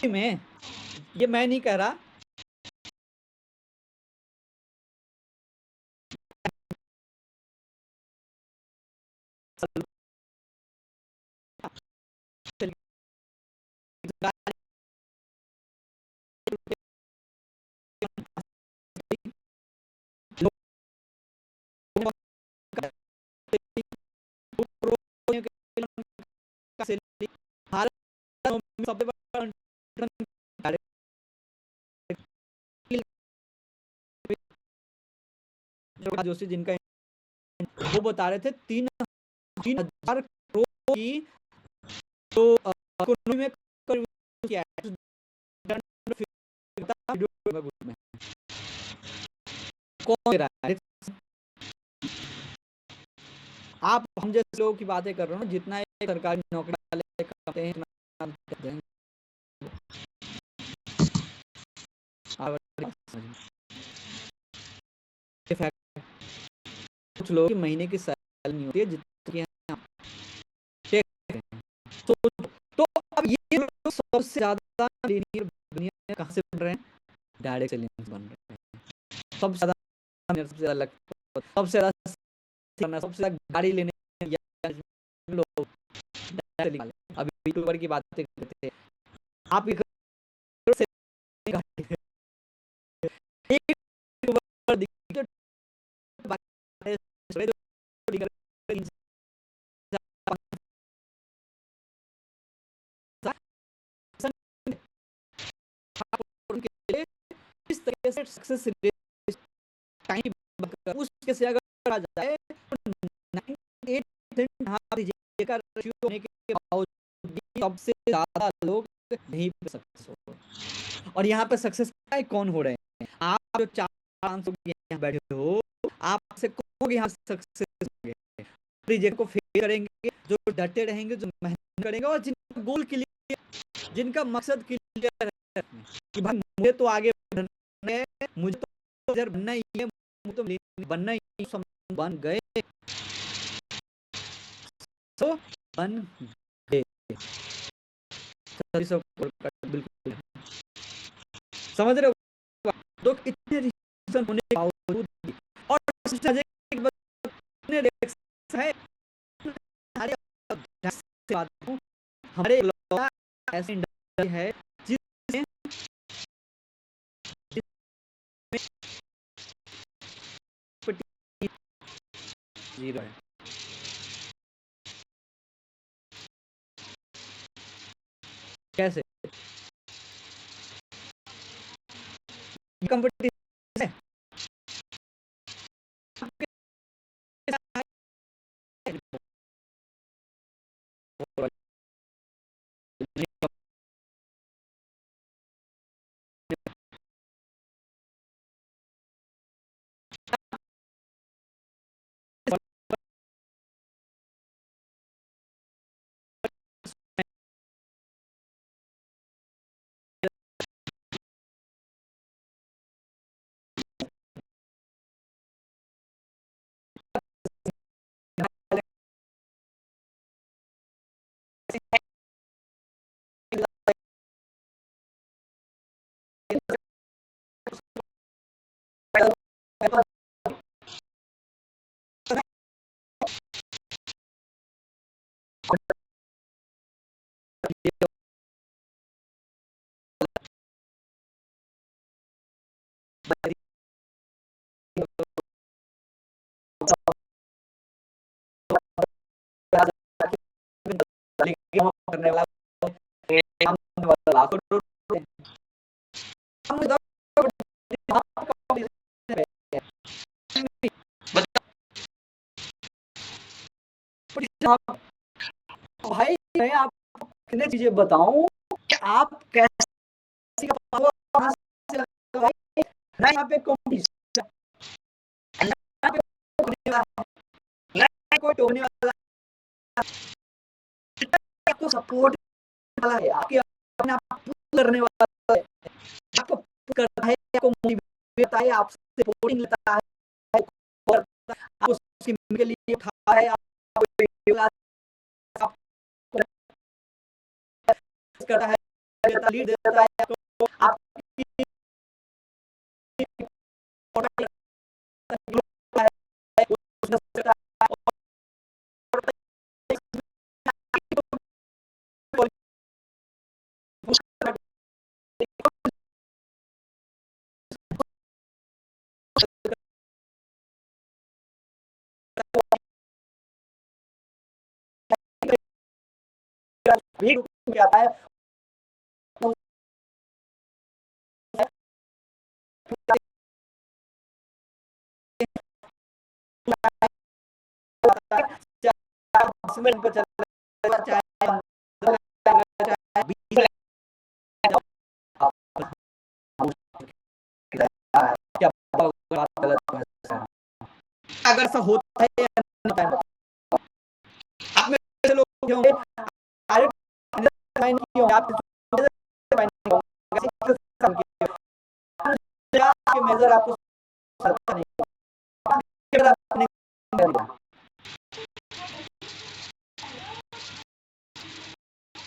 में ये मैं नहीं कह रहा का से भारत में सबसे बड़ा जोशी जिनका वो बता रहे थे 3,000 करोड़ की जो इकोनॉमी में किया है कौन दे रहा है? आप हम जैसे लोगों की बातें कर रहे हो, जितना एक सरकारी नौकरी वाले करते हैं कुछ लोगों की महीने की सैलरी नहीं होती है जितनी तो, तो अब ये लोग सबसे ज्यादा दुनिया में कहां से बन रहे हैं? डायरेक्ट सेलिंग बन रहे हैं सबसे ज्यादा, सबसे ज्यादा सबसे ज्यादा सबसे ज्यादा गाड़ी लेने लोग अभी यूट्यूबर की बातें करते हैं, आप इस तरीके से सक्सेस टाइम उसके से अगर आ जाए होने के बावजूद सबसे ज्यादा लोग नहीं सक्सेस हो, और यहाँ पे सक्सेस कौन हो रहे हैं? आप जो 4 यहाँ बैठे हो, आपसे कौन यहाँ सक्सेस होंगे? रिजेक्ट को फेस करेंगे जो डटे रहेंगे, जो मेहनत करेंगे, और जिनका गोल क्लियर, जिनका मकसद क्लियर है कि भाई मुझे तो आगे बढ़ना है, मुझे तो इधर बनना ही है, मुझे तो बनना ही, बन गए तो बन गए बिल्कुल समझ रहे हो? तो इतने रिएक्शन होने के बावजूद और है हमारे ऐसी इंडस्ट्री है जिसमें जीरो है। कैसे कंपटीशन है? करने वाला भाई मैं आपको कितने चीजें बताऊं कि आप कैसे यहाँ पे कंपटीशन, कोई टोकने वाला आपको सपोर्ट वाला है, आपके अपने आप करने वाला है, आपको करता है, आपको मोटिवेट करता है, आपसे सपोर्टिंग लेता है और आपको उसके लिए उठा है, आपको करता है, लीड देता है आपको, आपकी भीड़ क्या आता है, पे चल चाहे क्या बात गलत है। अगर ऐसा होता है या नहीं होता है, आप में से लोग क्या होंगे, डायरेक्ट नहीं होंगे, आप नहीं होंगे, मेजर आपको नहीं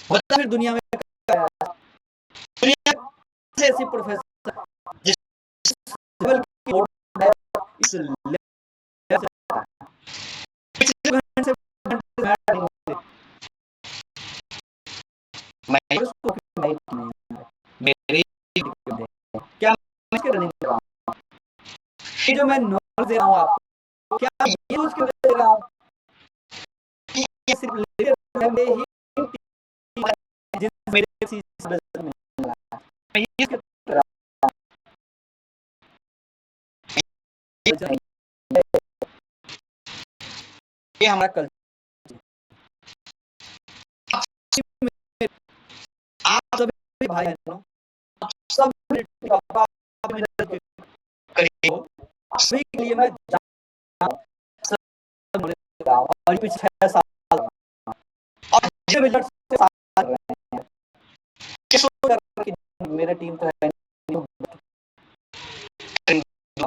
होता, फिर दुनिया में दुनिया से ऐसी प्रोफेसर जिस लेवल की इस लेवल से मैं उसको नहीं मेरे क्या रनिंग कर रहा हूँ, ये जो मैं नॉलेज दे रहा हूँ आपको, क्या ये यूज कर दे रहा हूँ, सिर्फ ले ही मेरे चीज में मैं ये कर रहा हूँ, ये हमारा कल्चर, आप सभी भाई बहनों सब सभी के लिए मैं और पिछले 6 साल और मेरा टीम तो है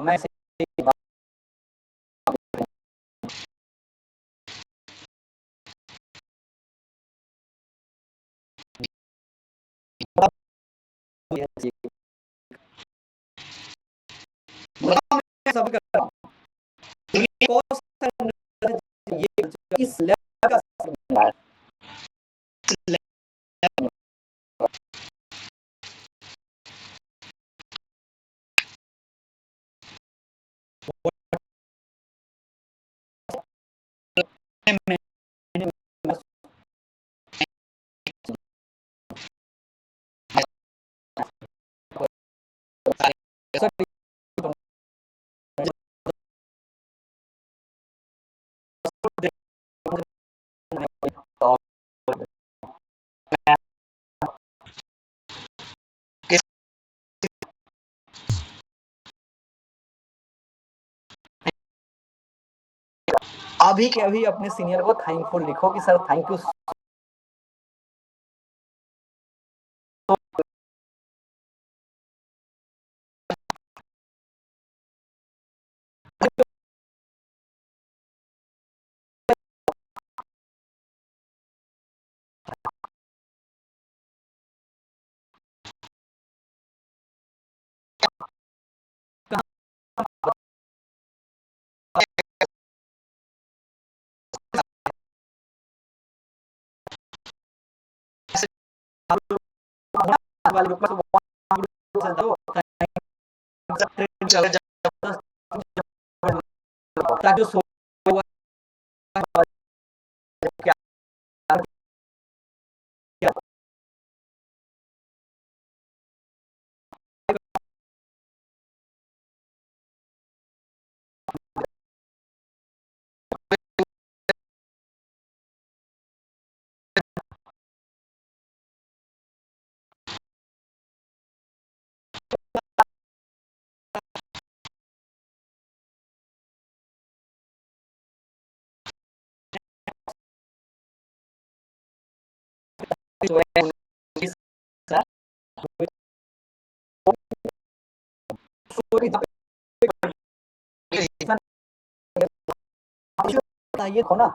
मैं सब कर रहा हूँ, ये इस लेवल का अभी के अभी अपने सीनियर को थैंकफुल लिखो कि सर थैंक यू जो ये हो ना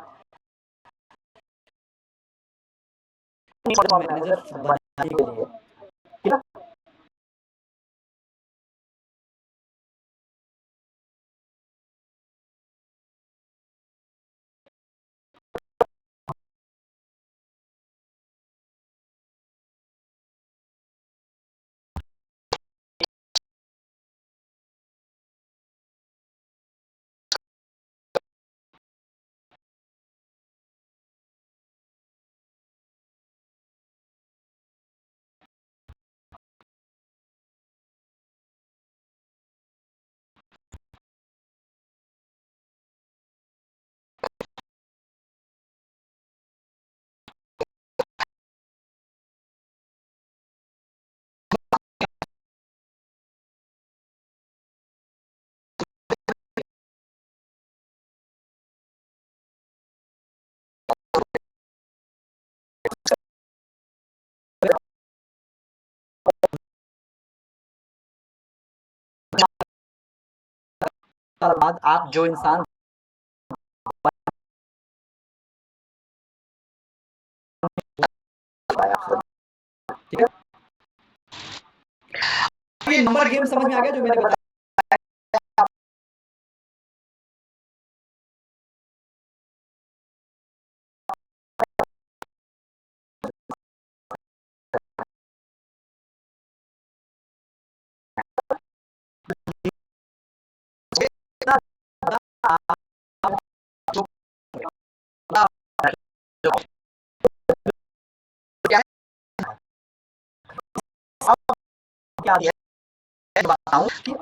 मैनेजर बनाने के लिए साल बाद आप जो इंसान ठीक है, ये नंबर गेम समझ में आ गया जो मैंने बताया? क्या बताऊं कि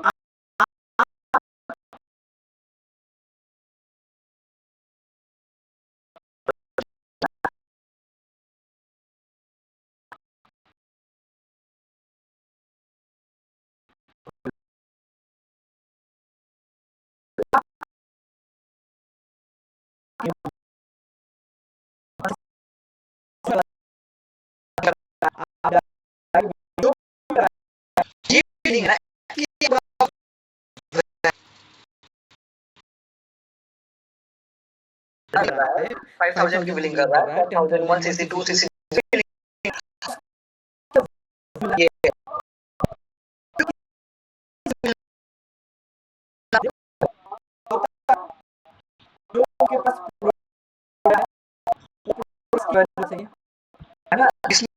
है 5000 की बिलिंग कर रहा है, 10,000 1 सीसी 2 सीसी ये के पास चाहिए है ना, इसमें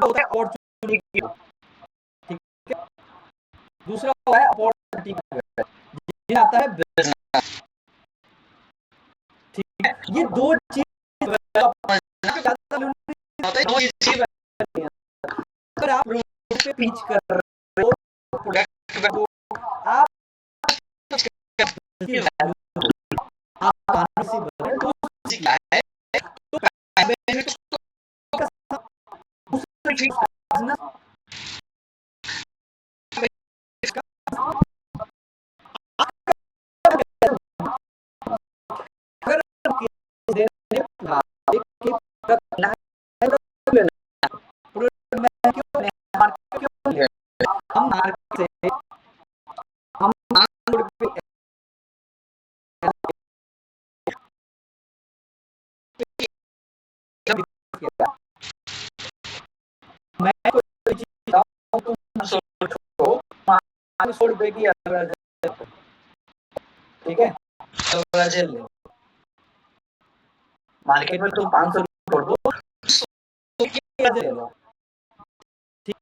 होता है अपॉर्चुनिटी, ठीक है, दूसरा होता है अपॉर्चुनिटी, आता है बिजनेस, ठीक है, ये दो चीज अगर आप रोड पे पिच कर रहे हो प्रोडक्ट को, आप क्या है तो हम मार्केट से हम मैं कोई चीज तुम सोचो 500 रुपए की ठीक है, मार्केट में तुम 500 रुपए दो ले लो, ठीक,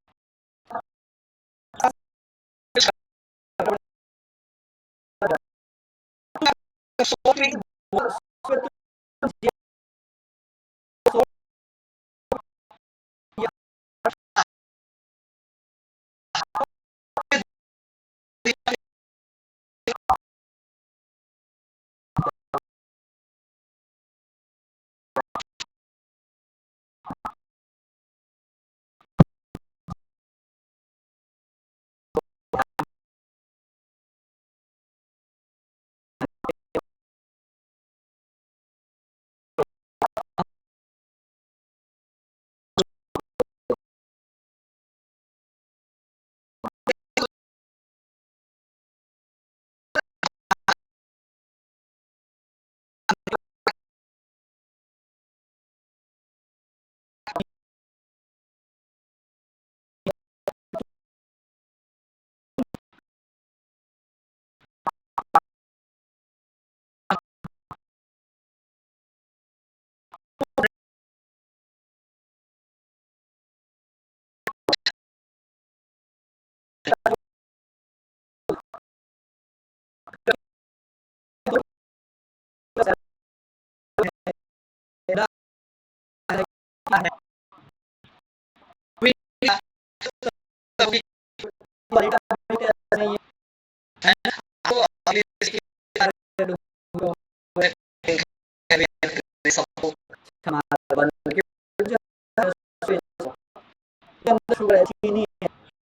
चीनी है,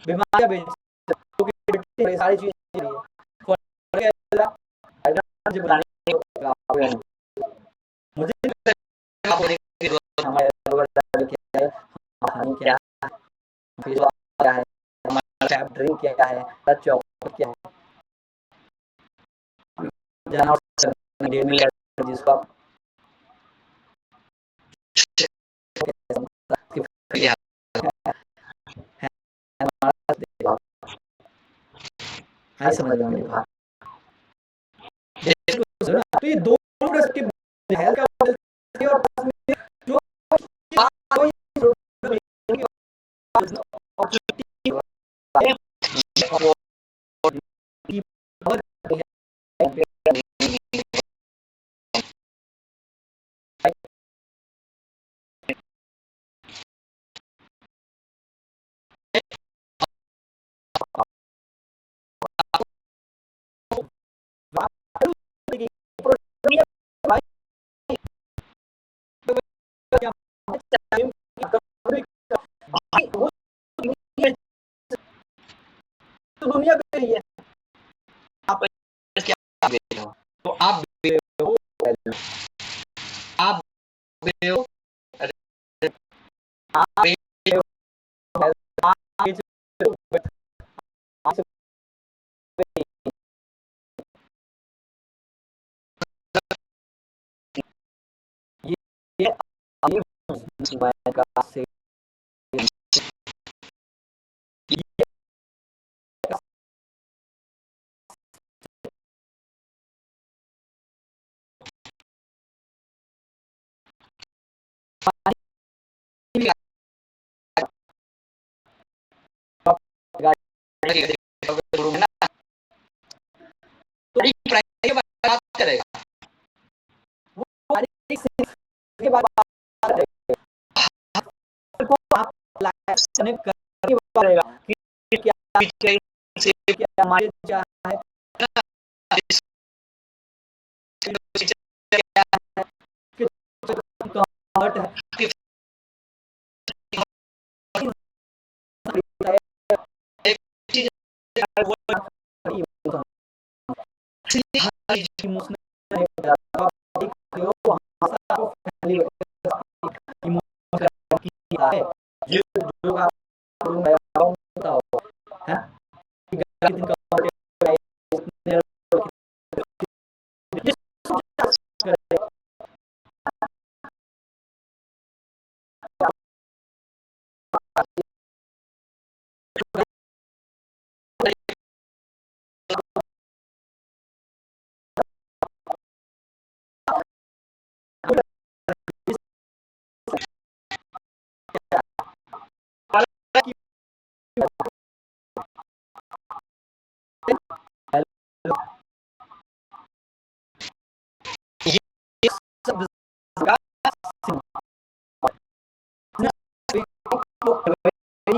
बीमारियां बेच सारी चीजें मुझे क्या है सॉफ्ट ड्रिंक क्या है, चॉकलेट क्या है, जिसको आप हाँ समझ में मेरी बात। तो ये दोनों के हेल्थ का और जो दुनिया पे रही है, आप क्या दे रहे हो, तो आप दे रहे हो, आप दे रहे हो, आप दे रहे हो, ये से बात करेगा वो के बाद आप करने पड़ेगा कि क्या हमारे क्या है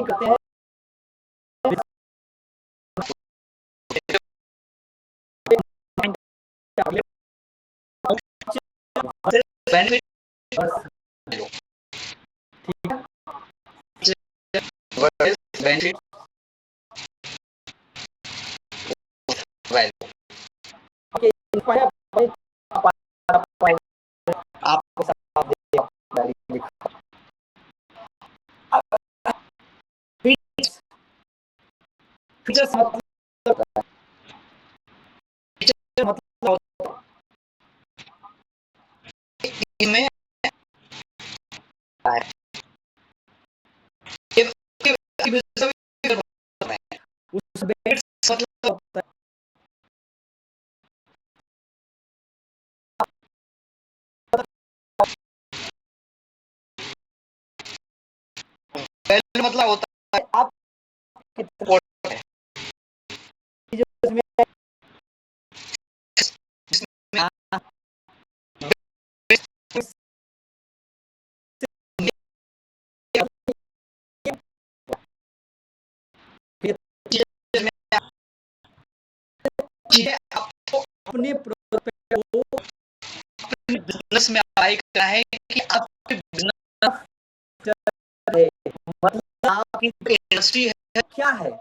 करते हैं बेनिफिट बेनिफिट आपको फीचर्स मतलब में उस बेस मतलब मतलब होता है आप कितने अपने बिजनेस में अप्लाई करना है कि आपके बिजनेस मतलब आपकी इंडस्ट्री है क्या है,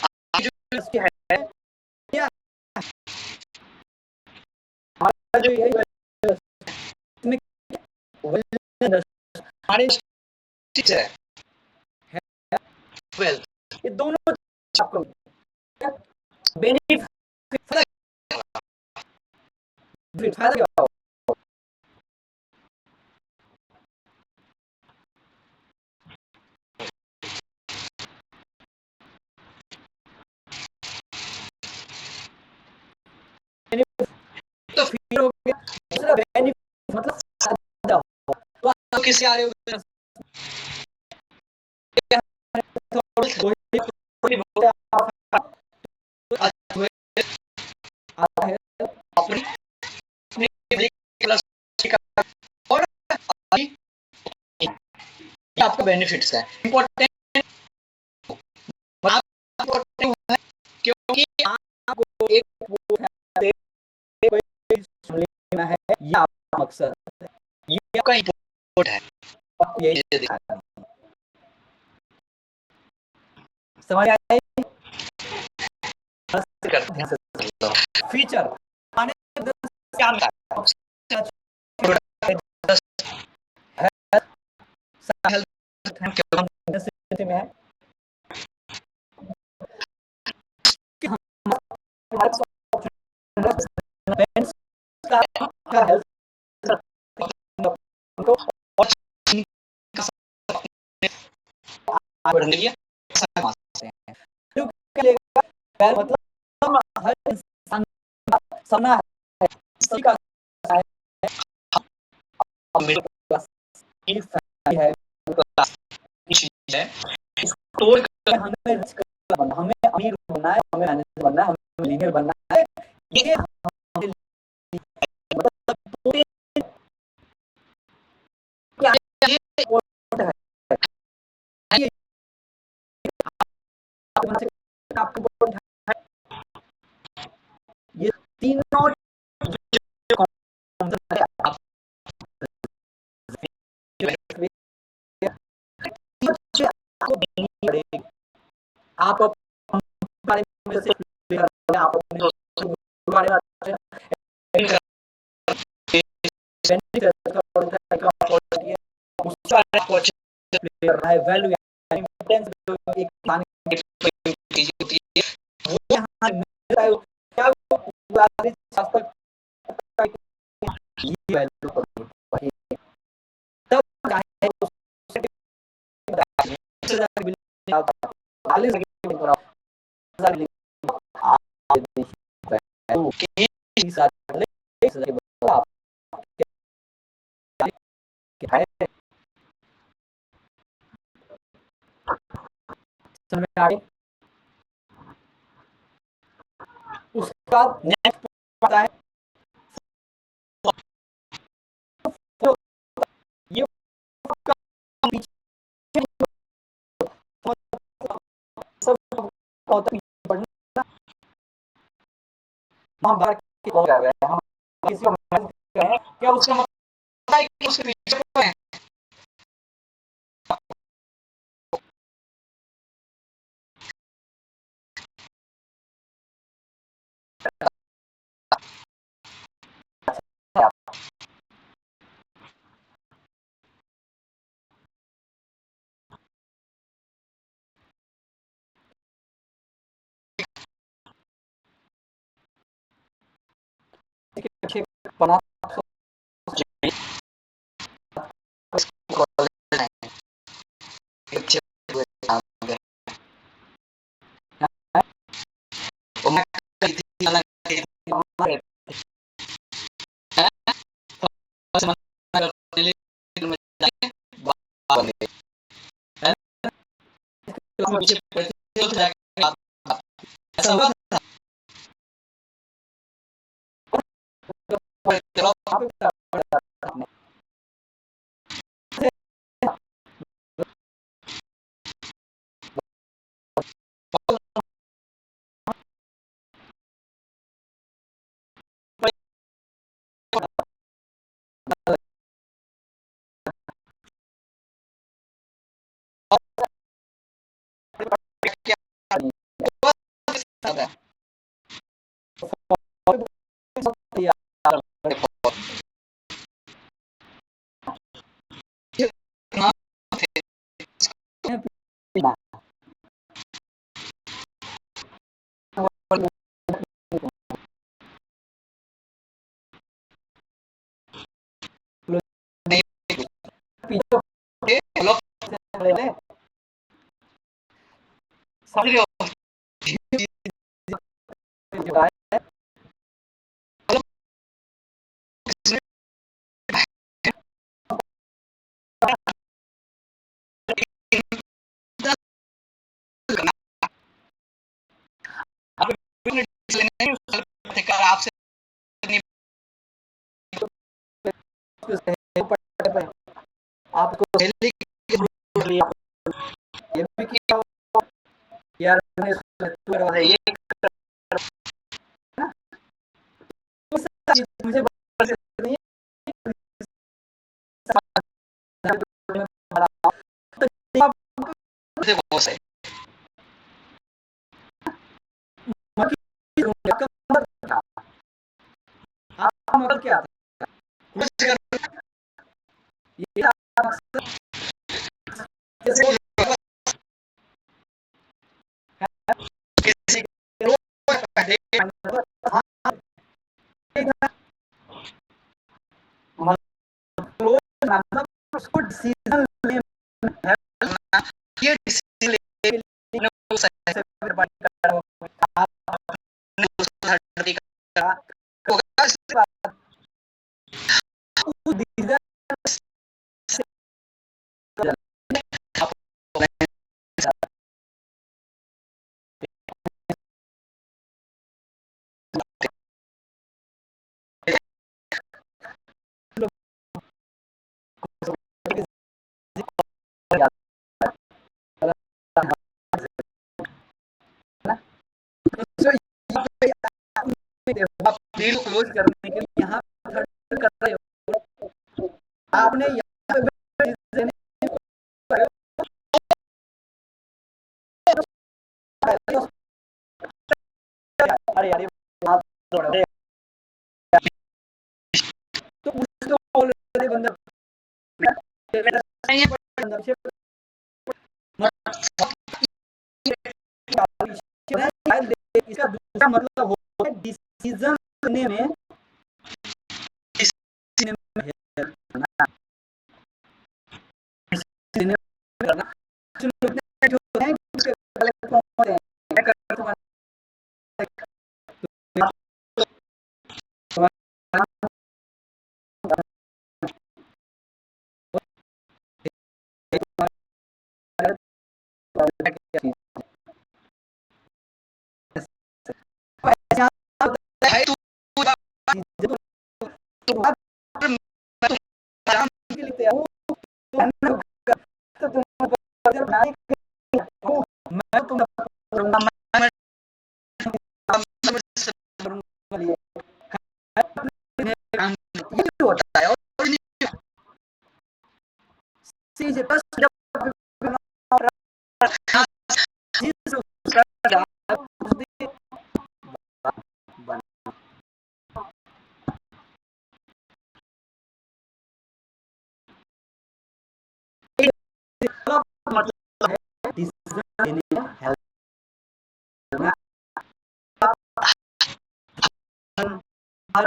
आपकी जो इंडस्ट्री है क्या हमारा जो ये इसमें हमारी है वेल्थ ये दोनों आपको बेनिफिट फायदा क्या होगा? तो फील हो गया, दूसरा बेनिफिट मतलब फायदा हो, तो आप किससे आ रहे हो? आपका बेनिफिट्स है इम्पोर्टेंट क्योंकि आपको एक लेना है, ये आपका मकसद है, ये आपका इम्पोर्ट है, आपको यही दिखाना है। समझ आए? फीचर क्या है? में है मतलब हर इंसान सपना है, किसी का है, मिडिल क्लास एक फैमिली है, चीज है, इसको हमें रिच बनना, हमें अमीर बनना है, हमें मैनेजर बनना है, हमें मिलियनेयर बनना है, ये मतलब क्या ये इम्पोर्टेंट है, ये आपको इम्पोर्टेंट है, ये तीनों आप बारे में से आप अपने बारे में वैल्यू एक वो यहाँ मिलता है, क्या ये वैल्यू तब उसके बाद नेक्स्ट पता है ये सब होता है पढ़ना हम बाहर की कॉल कर रहे हैं, हम किसी को मैसेज कर रहे हैं, क्या उसका मतलब है कि उसके पीछे कोई है? बना समझ रहे हो? आपसे आपको ये भी किया यार ये मुझे नहीं बॉस है मतलब क्या ये किसी उसको डिसीजन ये डिसीजन डील क्लोज करने के लिए यहाँ कर रहे हो आपने अरे यार तो उसको बोल रहे बंदा इसका दूसरा मतलब हो डिसीजन लेने में मैं तुम होता है और बस मतलब है डिसीजन लेने में हेल्प करना हर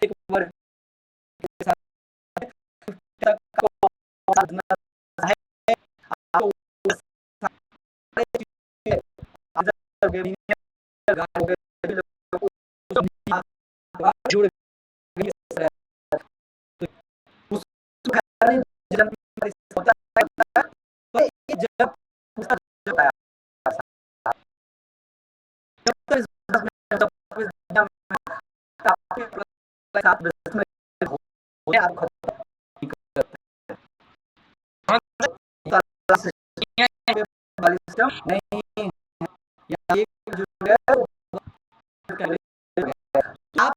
एक वर्ग के साथ जुड़ जब साथ बिज़नेस में हो गया, आप खत्म नहीं कर सकते। वाली सिस्टम नहीं है, या एक जो है आप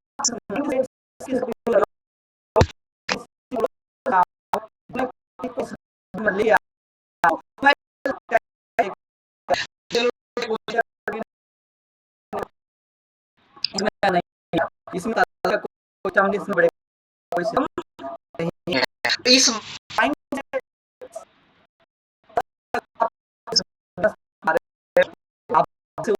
ले आओ, इसमें नहीं, इसमें कोई चांदी इसमें बड़े कोई सिस्टम नहीं है। इस माइंड आपसे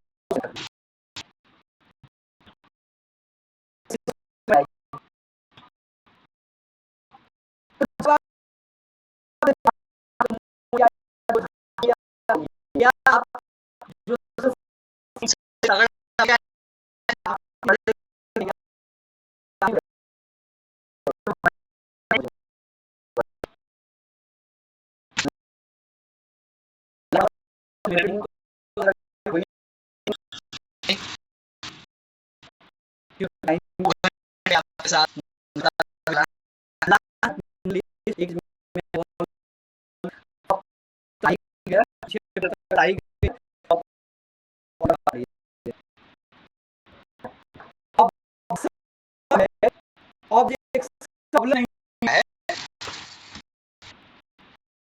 या आप जो आपके साथ ऑब्जेक्ट प्रॉब्लम है,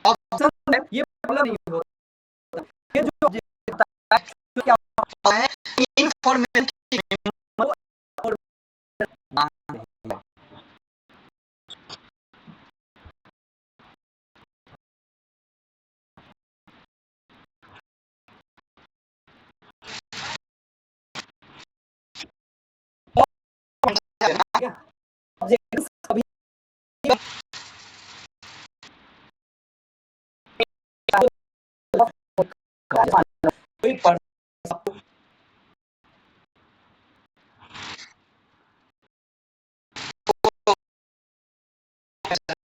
ऑप्शन है, ये प्रॉब्लम नहीं होता। ये जो ऑब्जेक्ट है क्या होता है, इन्फॉर्मेशन और ऑब्जेक्ट सभी कोई पढ़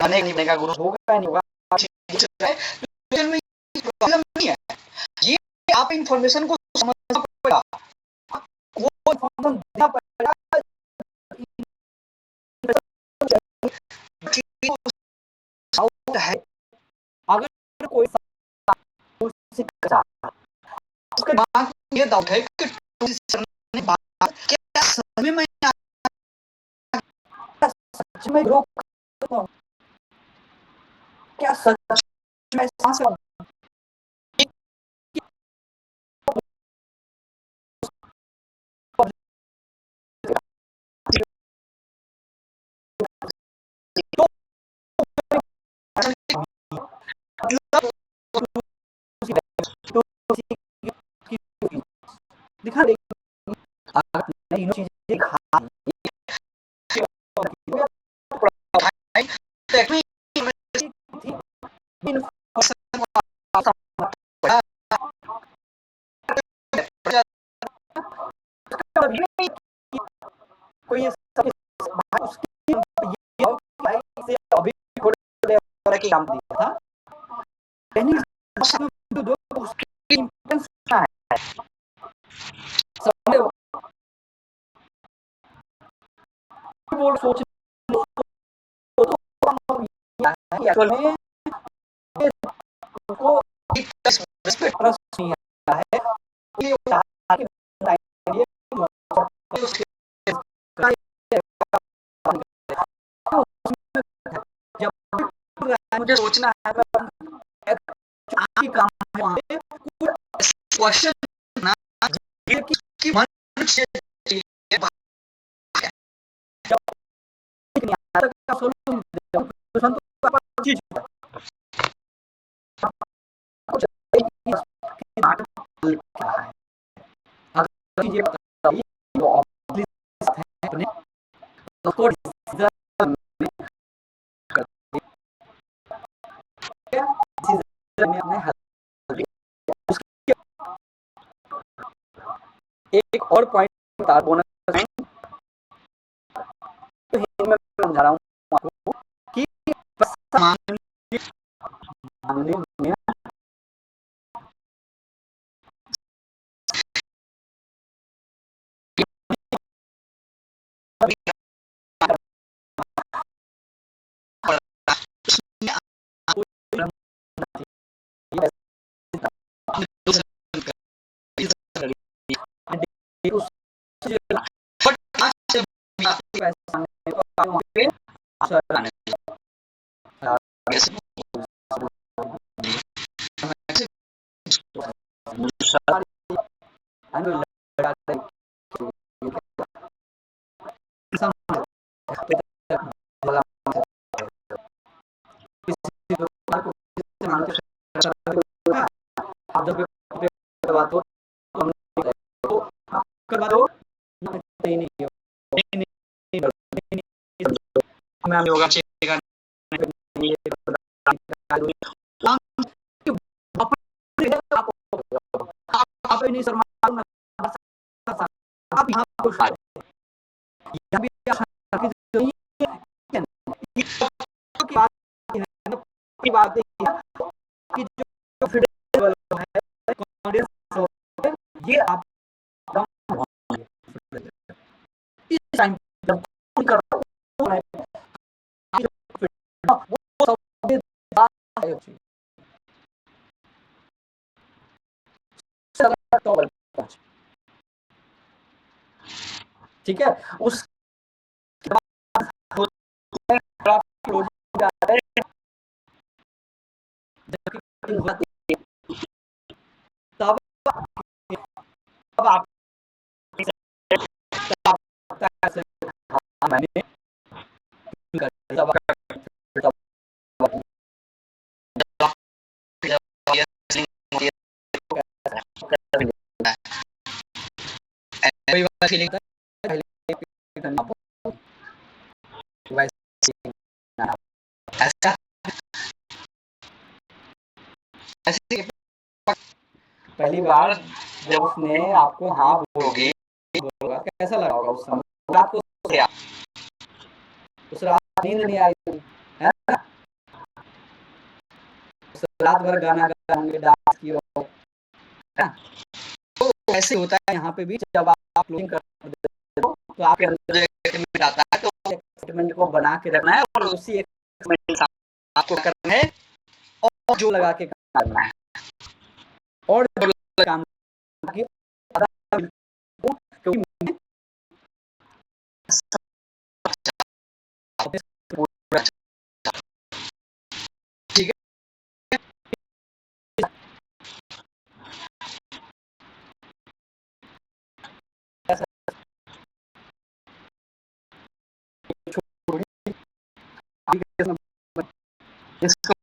नहीं बनेगा, गुरु होगा नहीं होगा प्रॉब्लम नहीं है। ये आप इंफॉर्मेशन को समझना पड़ेगा, वो इंफॉर्मेशन देना पड़ेगा, है अगर कोई उसके बाद ये डाउट है कि क्या सच में सच में रोक, क्या सच में सांस दिखा दे नहीं चीजें खा कोई अभी की काम दिया था बोल सोच में को ट्रस्ट नहीं है मुझे सोचना है काम क्वेश्चन ना कि मन एक और पॉइंट बता बोना मैं समझा रहा हूँ आपको कि उससे बट आज जब पैसा नहीं तो आप वहाँ पे असर आने करवा दो करवा दो नहीं नहीं मैम योगा चेक आप नहीं शर्मा आप यहाँ खुश यहाँ भी की बात है कि जो है ये आप इस टाइम कर ठीक है उस तब अब आप मैंने पहली बार जब उसने आपको हाँ बोलोगे बोला कैसा लगा होगा उस समय रात को उस रात नींद नहीं आई है ना उस रात भर गाना गाए होंगे डांस किए हो तो ऐसे होता है यहाँ पे भी जब आप क्लोजिंग कर देते हो तो आपके अंदर एक्साइटमेंट आता है तो एक्साइटमेंट को बना के रखना है और उसी एक्साइटमेंट आपको करना है और जो लगा के करना है और जो काम क्योंकि ठीक है इसको